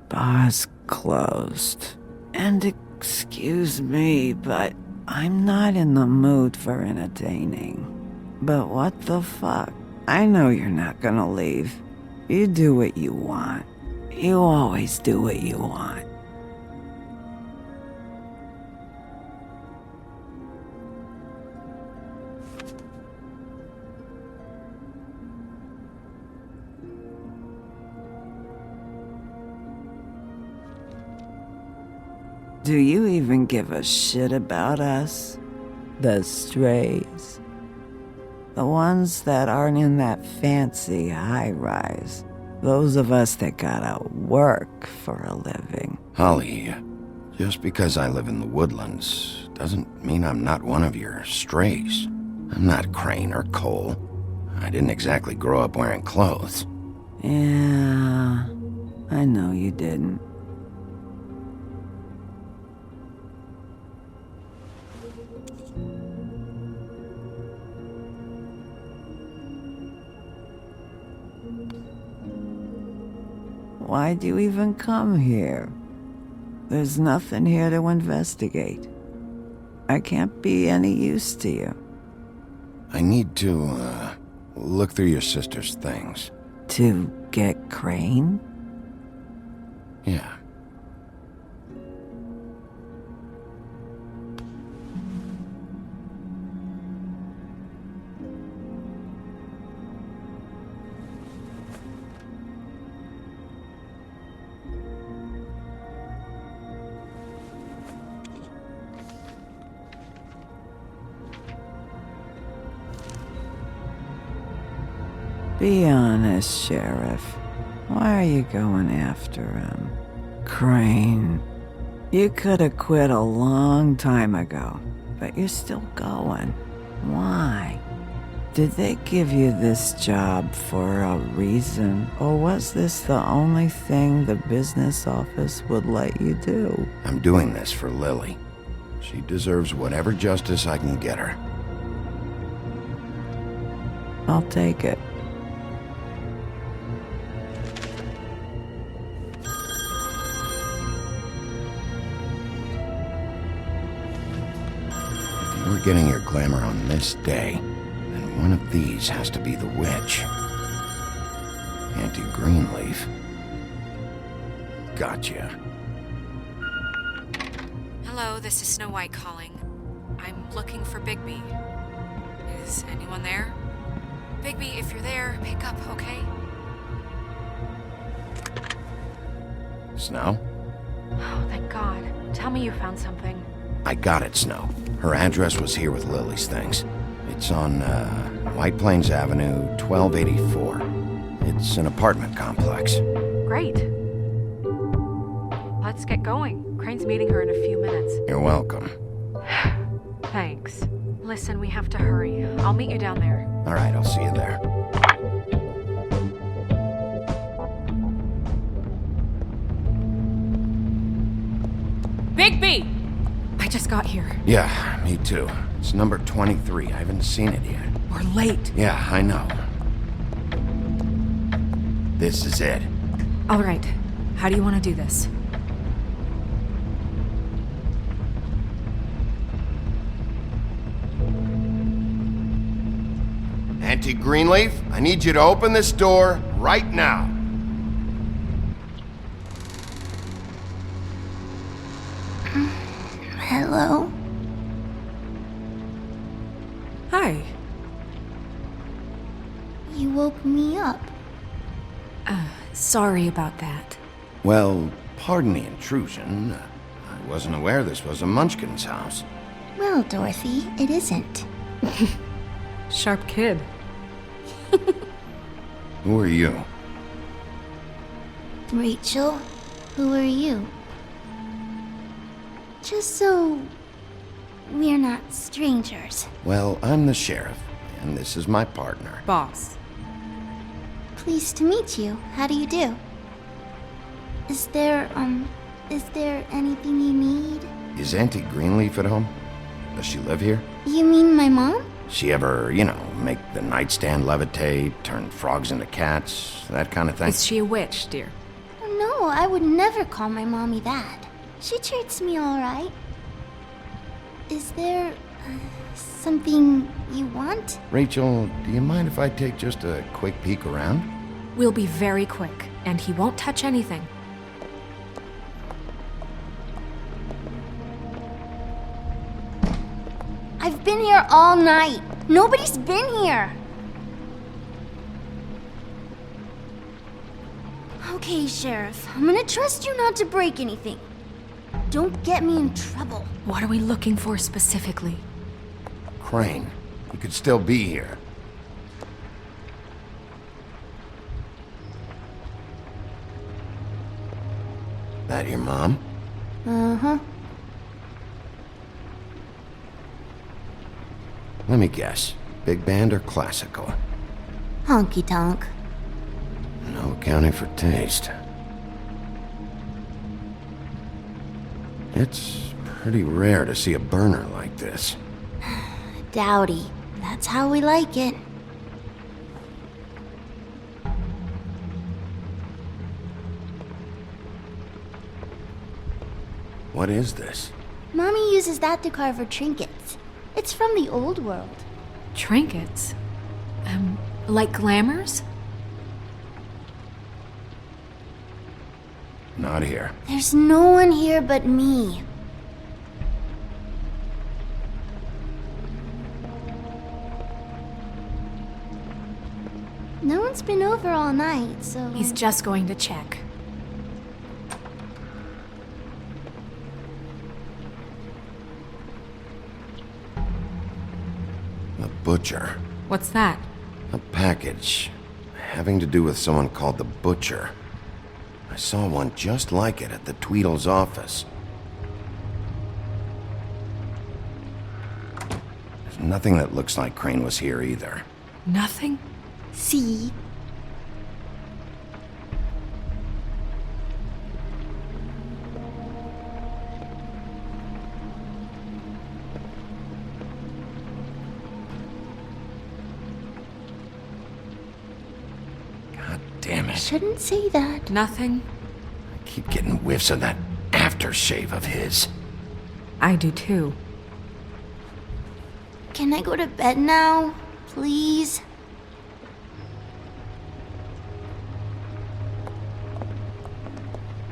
Bar's closed. And excuse me, but I'm not in the mood for entertaining. But what the fuck? I know you're not gonna leave. You do what you want. You always do what you want. Do you even give a shit about us? The strays? The ones that aren't in that fancy high-rise. Those of us that gotta work for a living. Holly, just because I live in the woodlands doesn't mean I'm not one of your strays. I'm not Crane or Cole. I didn't exactly grow up wearing clothes. Yeah, I know you didn't. Why'd you even come here? There's nothing here to investigate. I can't be any use to you. I need to, look through your sister's things. To get Crane? Yeah. Be honest, Sheriff. Why are you going after him? Crane. You could have quit a long time ago, but you're still going. Why? Did they give you this job for a reason, or was this the only thing the business office would let you do? I'm doing this for Lily. She deserves whatever justice I can get her. I'll take it. If you're getting your glamour on this day, then one of these has to be the witch. Auntie Greenleaf. Gotcha. Hello, this is Snow White calling. I'm looking for Bigby. Is anyone there? Bigby, if you're there, pick up, okay? Snow? Oh, thank God. Tell me you found something. I got it, Snow. Her address was here with Lily's things. It's on, White Plains Avenue, 1284. It's an apartment complex. Great. Let's get going. Crane's meeting her in a few minutes. You're welcome. Thanks. Listen, we have to hurry. I'll meet you down there. All right, I'll see you there. Bigby! I just got here. Yeah, me too. It's number 23. I haven't seen it yet. We're late. Yeah, I know. This is it. All right. How do you want to do this? Auntie Greenleaf, I need you to open this door right now. Hello? Hi. You woke me up. Sorry about that. Well, pardon the intrusion. I wasn't aware this was a Munchkin's house. Well, Dorothy, it isn't. Sharp kid. Who are you? Rachel, who are you? Just so we're not strangers. Well, I'm the sheriff, and this is my partner. Boss. Pleased to meet you. How do you do? Is there anything you need? Is Auntie Greenleaf at home? Does she live here? You mean my mom? She ever, make the nightstand levitate, turn frogs into cats, that kind of thing? Is she a witch, dear? No, I would never call my mommy that. She treats me all right. Is there something you want? Rachel, do you mind if I take just a quick peek around? We'll be very quick, and he won't touch anything. I've been here all night. Nobody's been here. Okay, Sheriff. I'm gonna trust you not to break anything. Don't get me in trouble. What are we looking for specifically? Crane. He could still be here. That your mom? Uh-huh. Let me guess. Big band or classical? Honky tonk. No accounting for taste. It's pretty rare to see a burner like this. Dowdy. That's how we like it. What is this? Mommy uses that to carve her trinkets. It's from the old world. Trinkets? Like glamours? Not here. There's no one here but me. No one's been over all night, so... He's just going to check. A butcher. What's that? A package. Having to do with someone called the Butcher. I saw one just like it at the Tweedle's office. There's nothing that looks like Crane was here either. Nothing? See? God damn it. Shouldn't say that. Nothing? I keep getting whiffs of that aftershave of his. I do too. Can I go to bed now? Please?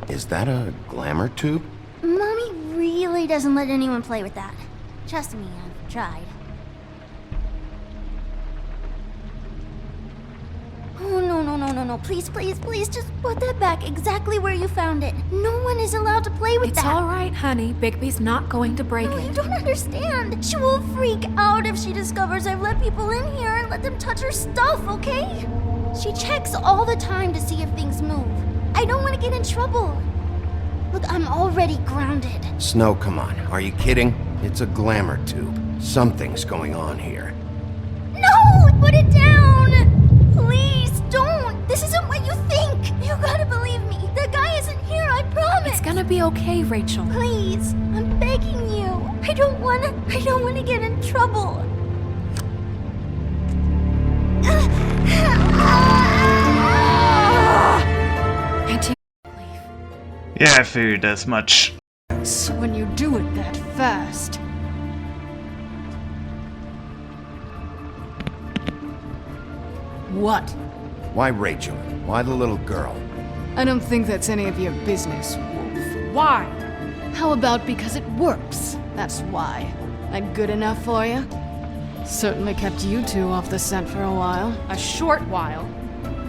Is that a glamour tube? Mommy really doesn't let anyone play with that. Trust me, I've tried. Oh, no. Please, just put that back exactly where you found it. No one is allowed to play with It's that. all right, honey. Bigby's not going to break No, it. you don't understand. She will freak out if she discovers I've let people in here and let them touch her stuff, okay? She checks all the time to see if things move. I don't want to get in trouble. Look, I'm already grounded. Snow, come on. Are you kidding? It's a glamour tube. Something's going on here. No! Put it down! Please, don't! This isn't what you think! You gotta believe me. The guy isn't here, I promise! It's gonna be okay, Rachel. Please, I'm begging you. I don't wanna get in trouble. Auntie, Yeah, I figured as much. When you do it that fast. What? Why Rachel? Why the little girl? I don't think that's any of your business, Wolf. why? How about because it works? That's why. That good enough for you? Certainly kept you two off the scent for a while. A short while.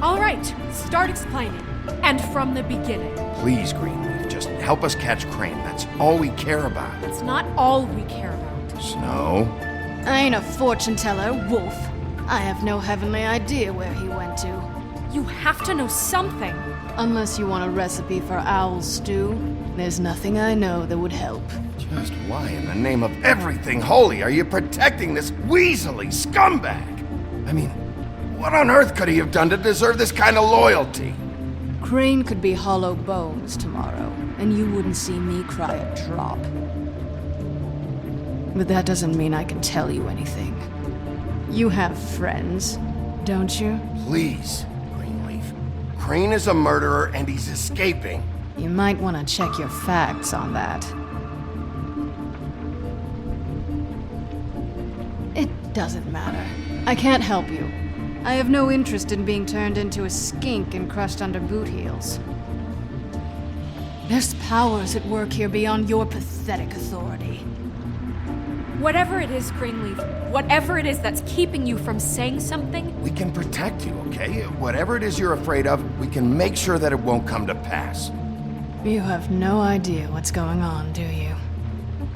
All right, start explaining. And from the beginning. Please, Greenleaf, just help us catch Crane. That's all we care about. That's not all we care about. Snow? I ain't a fortune teller, Wolf. I have no heavenly idea where he went to. You have to know something. Unless you want a recipe for owl stew, there's nothing I know that would help. Just why in the name of everything holy are you protecting this weaselly scumbag? I mean, what on earth could he have done to deserve this kind of loyalty? Crane could be hollow bones tomorrow, and you wouldn't see me cry a drop. But that doesn't mean I can tell you anything. You have friends, don't you? Please, Greenleaf. Crane is a murderer and he's escaping. You might want to check your facts on that. It doesn't matter. I can't help you. I have no interest in being turned into a skink and crushed under boot heels. There's powers at work here beyond your pathetic authority. Whatever it is, Greenleaf, whatever it is that's keeping you from saying something, We can protect you, okay? Whatever it is you're afraid of, we can make sure that it won't come to pass. You have no idea what's going on, do you?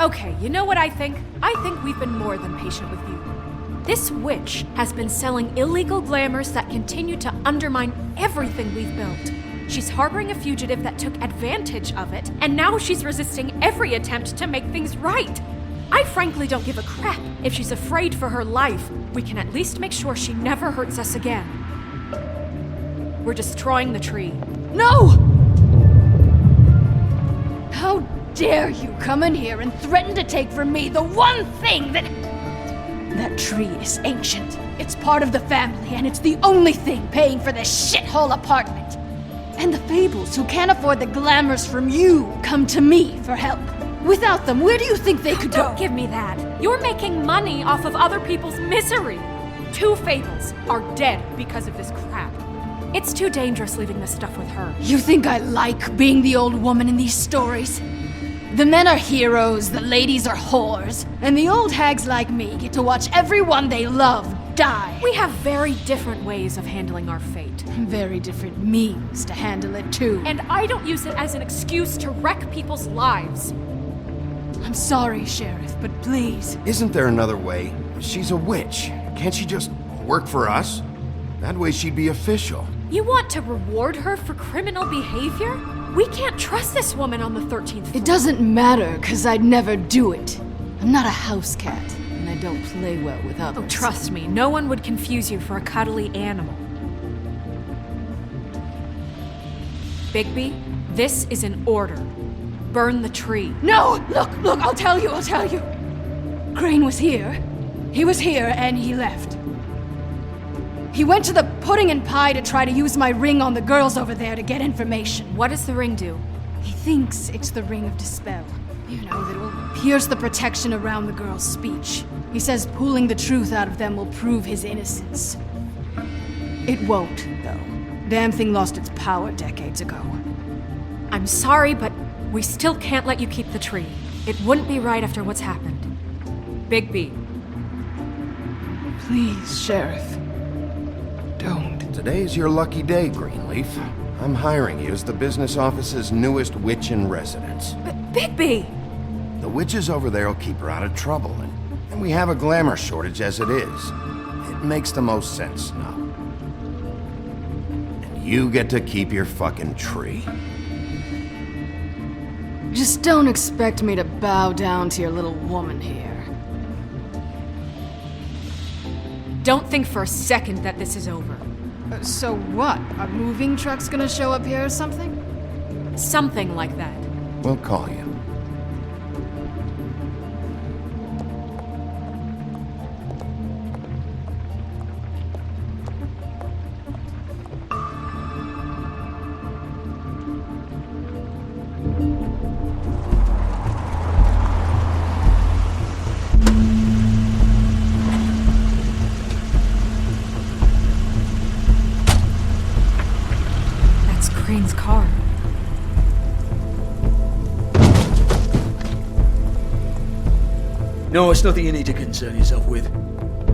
okay, you know what I think? I think we've been more than patient with you. This witch has been selling illegal glamours that continue to undermine everything we've built. She's harboring a fugitive that took advantage of it, and now she's resisting every attempt to make things right. I frankly don't give a crap if she's afraid for her life. We can at least make sure she never hurts us again. We're destroying the tree. No! How dare you come in here and threaten to take from me the one thing that... That tree is ancient. It's part of the family, and it's the only thing paying for this shithole apartment. And the Fables, who can't afford the glamours from you, come to me for help. Without them, where do you think they could go? Don't give me that. You're making money off of other people's misery. 2 Fables are dead because of this crap. It's too dangerous leaving this stuff with her. You think I like being the old woman in these stories? The men are heroes, the ladies are whores, and the old hags like me get to watch everyone they love die. We have very different ways of handling our fate. Very different means to handle it, too. And I don't use it as an excuse to wreck people's lives. I'm sorry, Sheriff, but please. Isn't there another way? She's a witch. Can't she just work for us? That way she'd be official. You want to reward her for criminal behavior? We can't trust this woman on the 13th floor. It doesn't matter, 'cause I'd never do it. I'm not a house cat, and I don't play well with others. Oh, trust me, no one would confuse you for a cuddly animal. Bigby, this is an order. Burn the tree. No! Look, I'll tell you. Crane was here. He was here, and he left. He went to the pudding and pie to try to use my ring on the girls over there to get information. What does the ring do? He thinks it's the Ring of Dispel. You know, that will pierce the protection around the girls' speech. He says pulling the truth out of them will prove his innocence. It won't, though. Damn thing lost its power decades ago. I'm sorry, but we still can't let you keep the tree. It wouldn't be right after what's happened. Bigby. Please, Sheriff. Don't. Today's your lucky day, Greenleaf. I'm hiring you as the business office's newest witch in residence. Bigby! The witches over there will keep her out of trouble, and we have a glamour shortage as it is. It makes the most sense now. And you get to keep your fucking tree. Just don't expect me to bow down to your little woman here. Don't think for a second that this is over. So what? A moving truck's gonna show up here or something? Something like that. We'll call you. That's Crane's car. No, it's nothing you need to concern yourself with.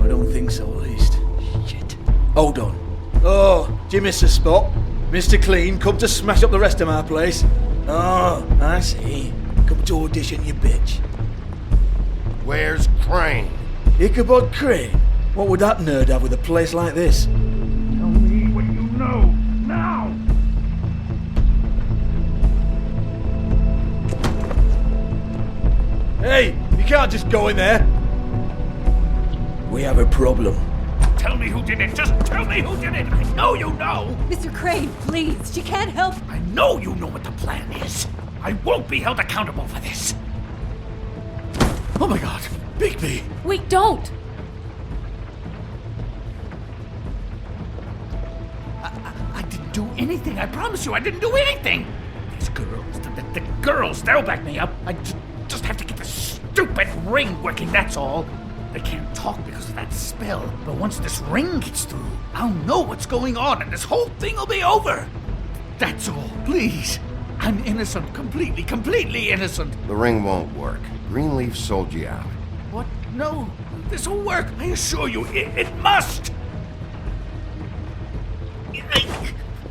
I don't think so, at least. Shit. Hold on. Oh, do you miss a spot? Mr. Clean, come to smash up the rest of my place. Oh, I see. Come to audition, you bitch. Where's Crane? Ichabod Crane? What would that nerd have with a place like this? Tell me what you know, now! Hey, you can't just go in there. We have a problem. Tell me who did it. Just tell me who did it. I know you know. Mr. Crane, please. She can't help. I know you know what the plan is. I won't be held accountable for this. Oh my god, Bigby! Wait, don't! I didn't do anything. I promise you, I didn't do anything. These girls, the girls, they'll back me up. I just have to get this stupid ring working, that's all. They can't talk because of that spell, but once this ring gets through, I'll know what's going on and this whole thing will be over. That's all, please. I'm innocent, completely innocent. The ring won't work. Greenleaf sold you out. What? No, this will work. I assure you, it must.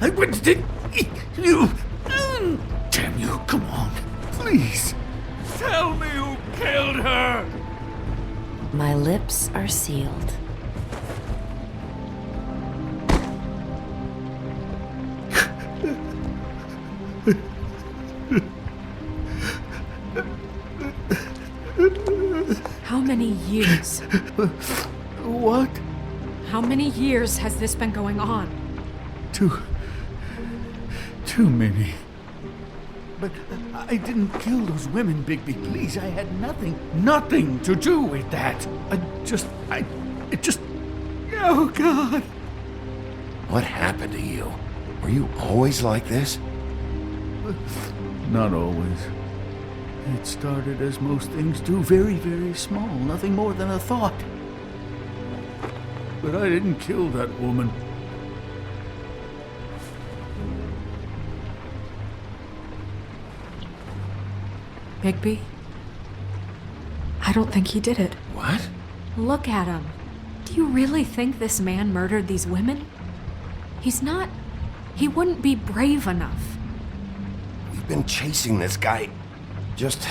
I wouldn't you. Damn you, come on. Please. Tell me who killed her. My lips are sealed. How many years? What? How many years has this been going on? Too many. But I didn't kill those women, Bigby. Please, I had nothing to do with that. Oh, God. What happened to you? Were you always like this? Not always. It started as most things do, very, very small, nothing more than a thought. But I didn't kill that woman. Bigby? I don't think he did it. What? Look at him. Do you really think this man murdered these women? He's not. He wouldn't be brave enough. We've been chasing this guy. Just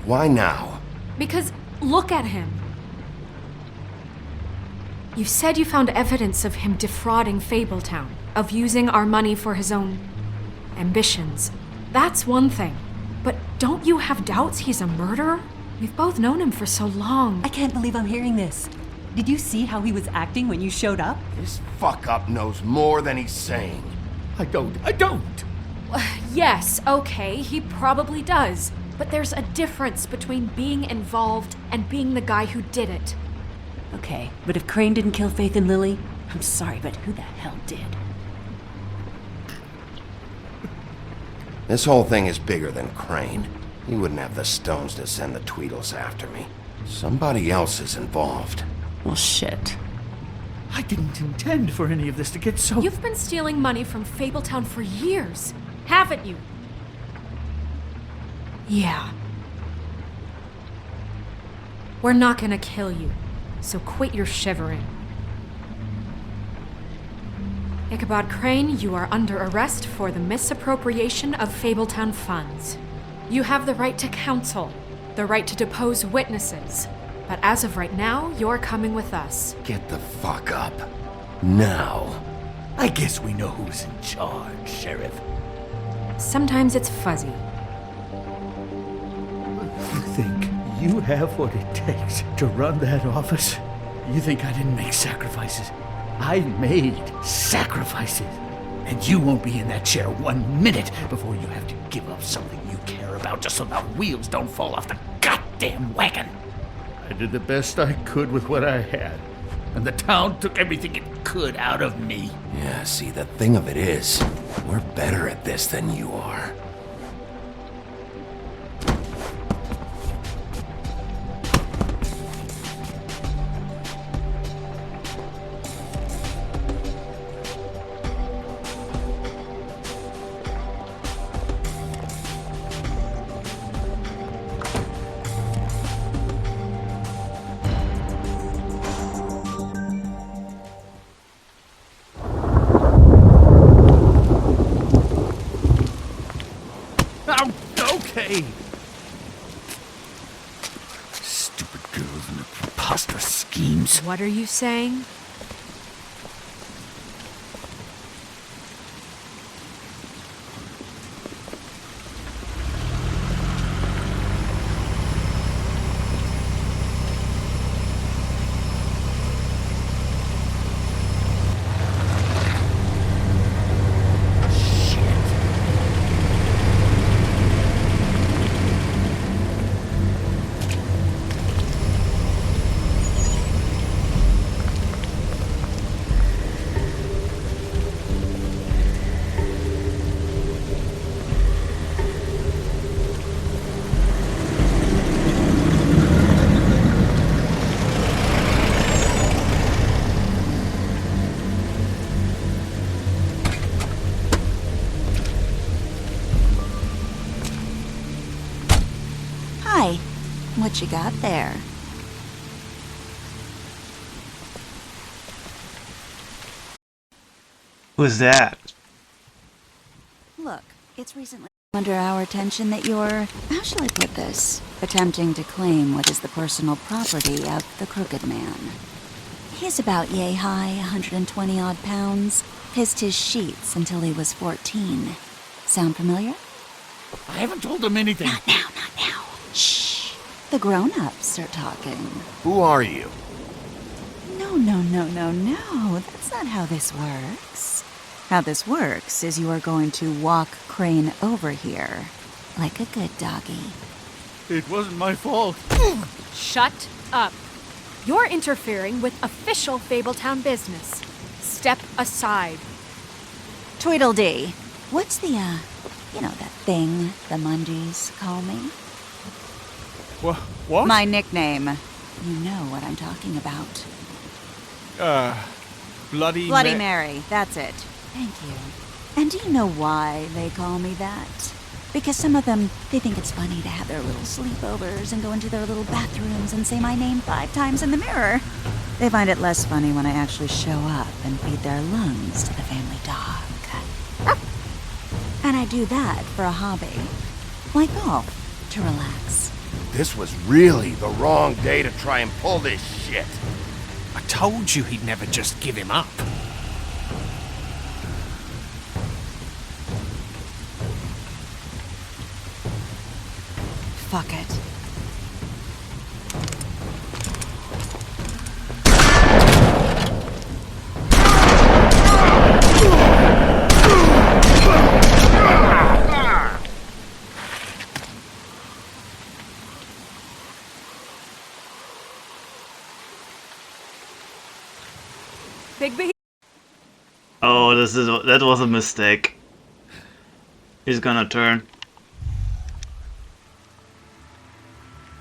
why now? Because look at him. You said you found evidence of him defrauding Fabletown, of using our money for his own ambitions. That's one thing. But don't you have doubts he's a murderer? We've both known him for so long. I can't believe I'm hearing this. Did you see how he was acting when you showed up? This fuck-up knows more than he's saying. I don't. Yes, okay, he probably does. But there's a difference between being involved and being the guy who did it. Okay, but if Crane didn't kill Faith and Lily, I'm sorry, but who the hell did? This whole thing is bigger than Crane. He wouldn't have the stones to send the Tweedles after me. Somebody else is involved. Well, shit. I didn't intend for any of this to get so... You've been stealing money from Fabletown for years, haven't you? Yeah. We're not gonna kill you, so quit your shivering. Ichabod Crane, you are under arrest for the misappropriation of Fabletown funds. You have the right to counsel, the right to depose witnesses, but as of right now, you're coming with us. Get the fuck up. Now. I guess we know who's in charge, Sheriff. Sometimes it's fuzzy. You think you have what it takes to run that office? You think I didn't make sacrifices? I made sacrifices. And you won't be in that chair 1 minute before you have to give up something you care about just so the wheels don't fall off the goddamn wagon. I did the best I could with what I had, and the town took everything it could out of me. Yeah, see, the thing of it is, we're better at this than you are. Okay. Stupid girls and their preposterous schemes. What are you saying? Hi. What you got there? Who's that? Look, it's recently under our attention that you're, how shall I put this, attempting to claim what is the personal property of the Crooked Man. He's about yay high, 120 odd pounds, pissed his sheets until he was 14. Sound familiar? I haven't told them anything. Not now, not now. Shh. The grown-ups are talking. Who are you? No. That's not how this works. How this works is you are going to walk Crane over here. Like a good doggy. It wasn't my fault. Shut up. You're interfering with official Fabletown business. Step aside. Tweedledee. What's the, that thing the Mundies call me? What? My nickname. You know what I'm talking about. Bloody Mary. That's it. Thank you. And do you know why they call me that? Because some of them, they think it's funny to have their little sleepovers and go into their little bathrooms and say my name 5 times in the mirror. They find it less funny when I actually show up and feed their lungs to the family dog. And I do that for a hobby. Like golf, to relax. This was really the wrong day to try and pull this shit. I told you he'd never just give him up. Fuck it. Bigby? Oh, that was a mistake. He's gonna turn.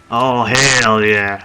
Oh, hell yeah.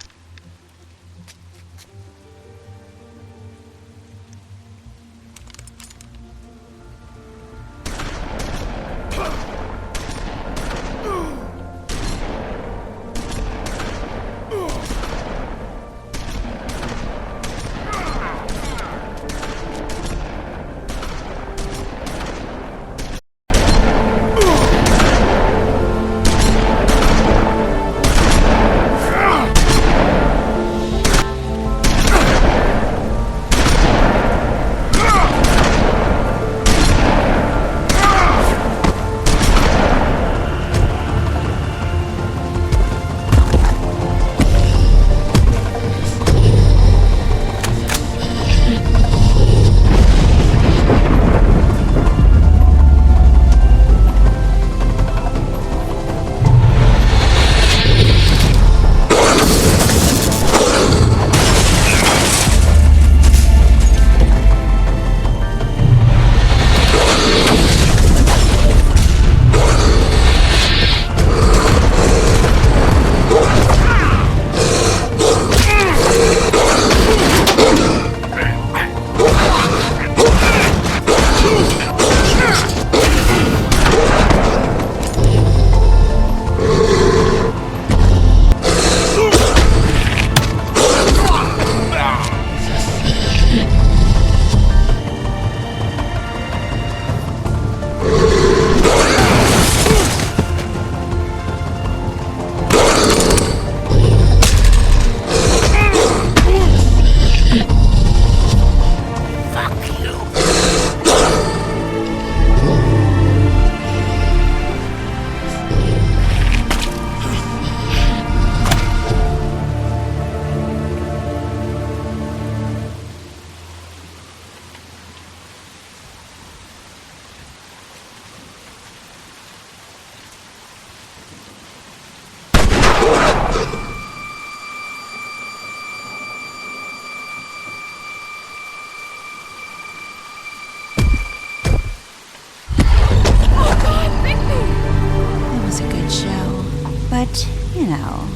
You know,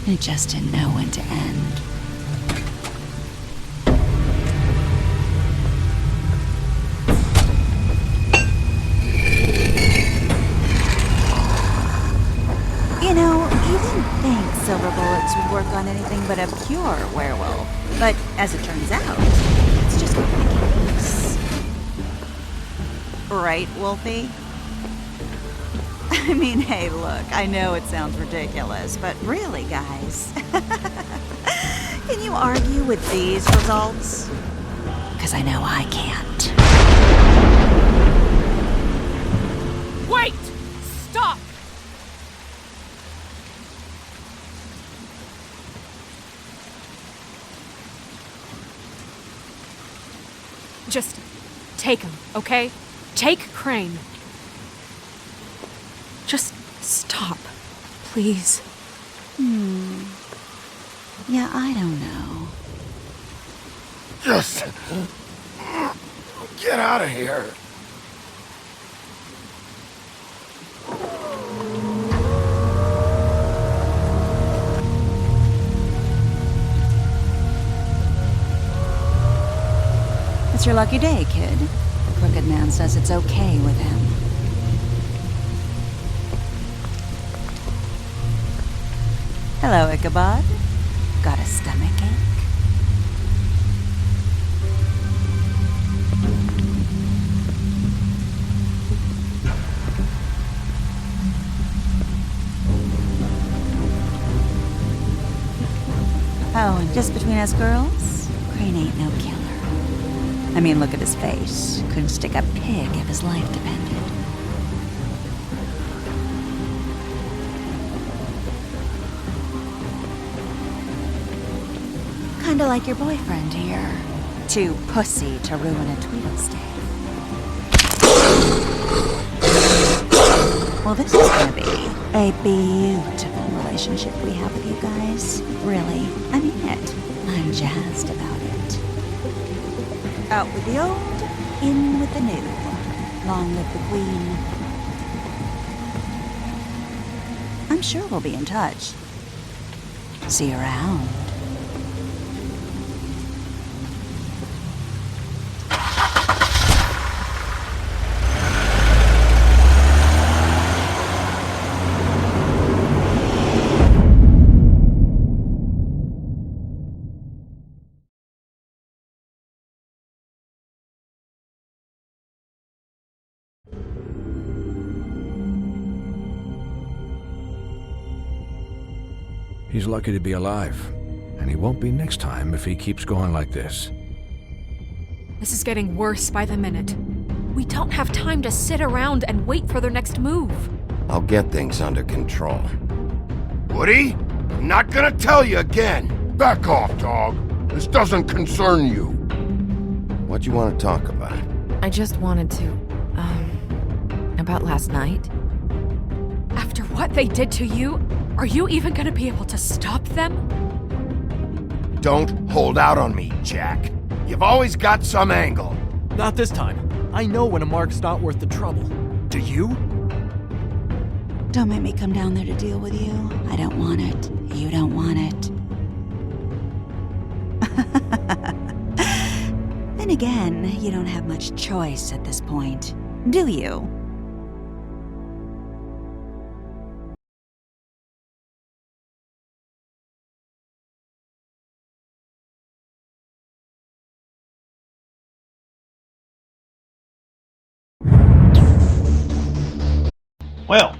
it just didn't know when to end. You know, you didn't think silver bullets would work on anything but a pure werewolf. But as it turns out, it's just not the case. Right, Wolfie? I mean, hey, look, I know it sounds ridiculous, but really, guys, can you argue with these results? Because I know I can't. Wait! Stop! Just take him, okay? Take Crane. Just stop, please. Yeah, I don't know. Just get out of here. It's your lucky day, kid. The Crooked Man says it's okay with him. Hello, Ichabod. Got a stomachache? Oh, and just between us girls, Crane ain't no killer. I mean, look at his face. Couldn't stick a pig if his life depended. Kinda like your boyfriend here. Too pussy to ruin a Tweedle stay. Well, this is gonna be a beautiful relationship we have with you guys. Really, I mean it. I'm jazzed about it. Out with the old, in with the new. Long live the Queen. I'm sure we'll be in touch. See you around. He's lucky to be alive, and he won't be next time if he keeps going like this. This is getting worse by the minute. We don't have time to sit around and wait for their next move. I'll get things under control. Woody, I'm not gonna tell you again. Back off, dog. This doesn't concern you. What you want to talk about? I just wanted to, about last night. After what they did to you, are you even gonna be able to stop them? Don't hold out on me, Jack. You've always got some angle. Not this time. I know when a mark's not worth the trouble. Do you? Don't make me come down there to deal with you. I don't want it. You don't want it. Then again, you don't have much choice at this point, do you? Well,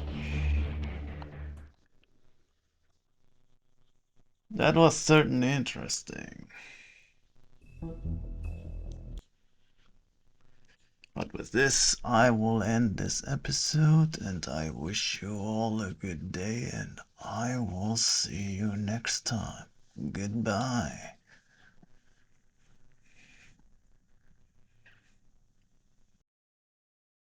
that was certainly interesting. But with this, I will end this episode, and I wish you all a good day, and I will see you next time. Goodbye.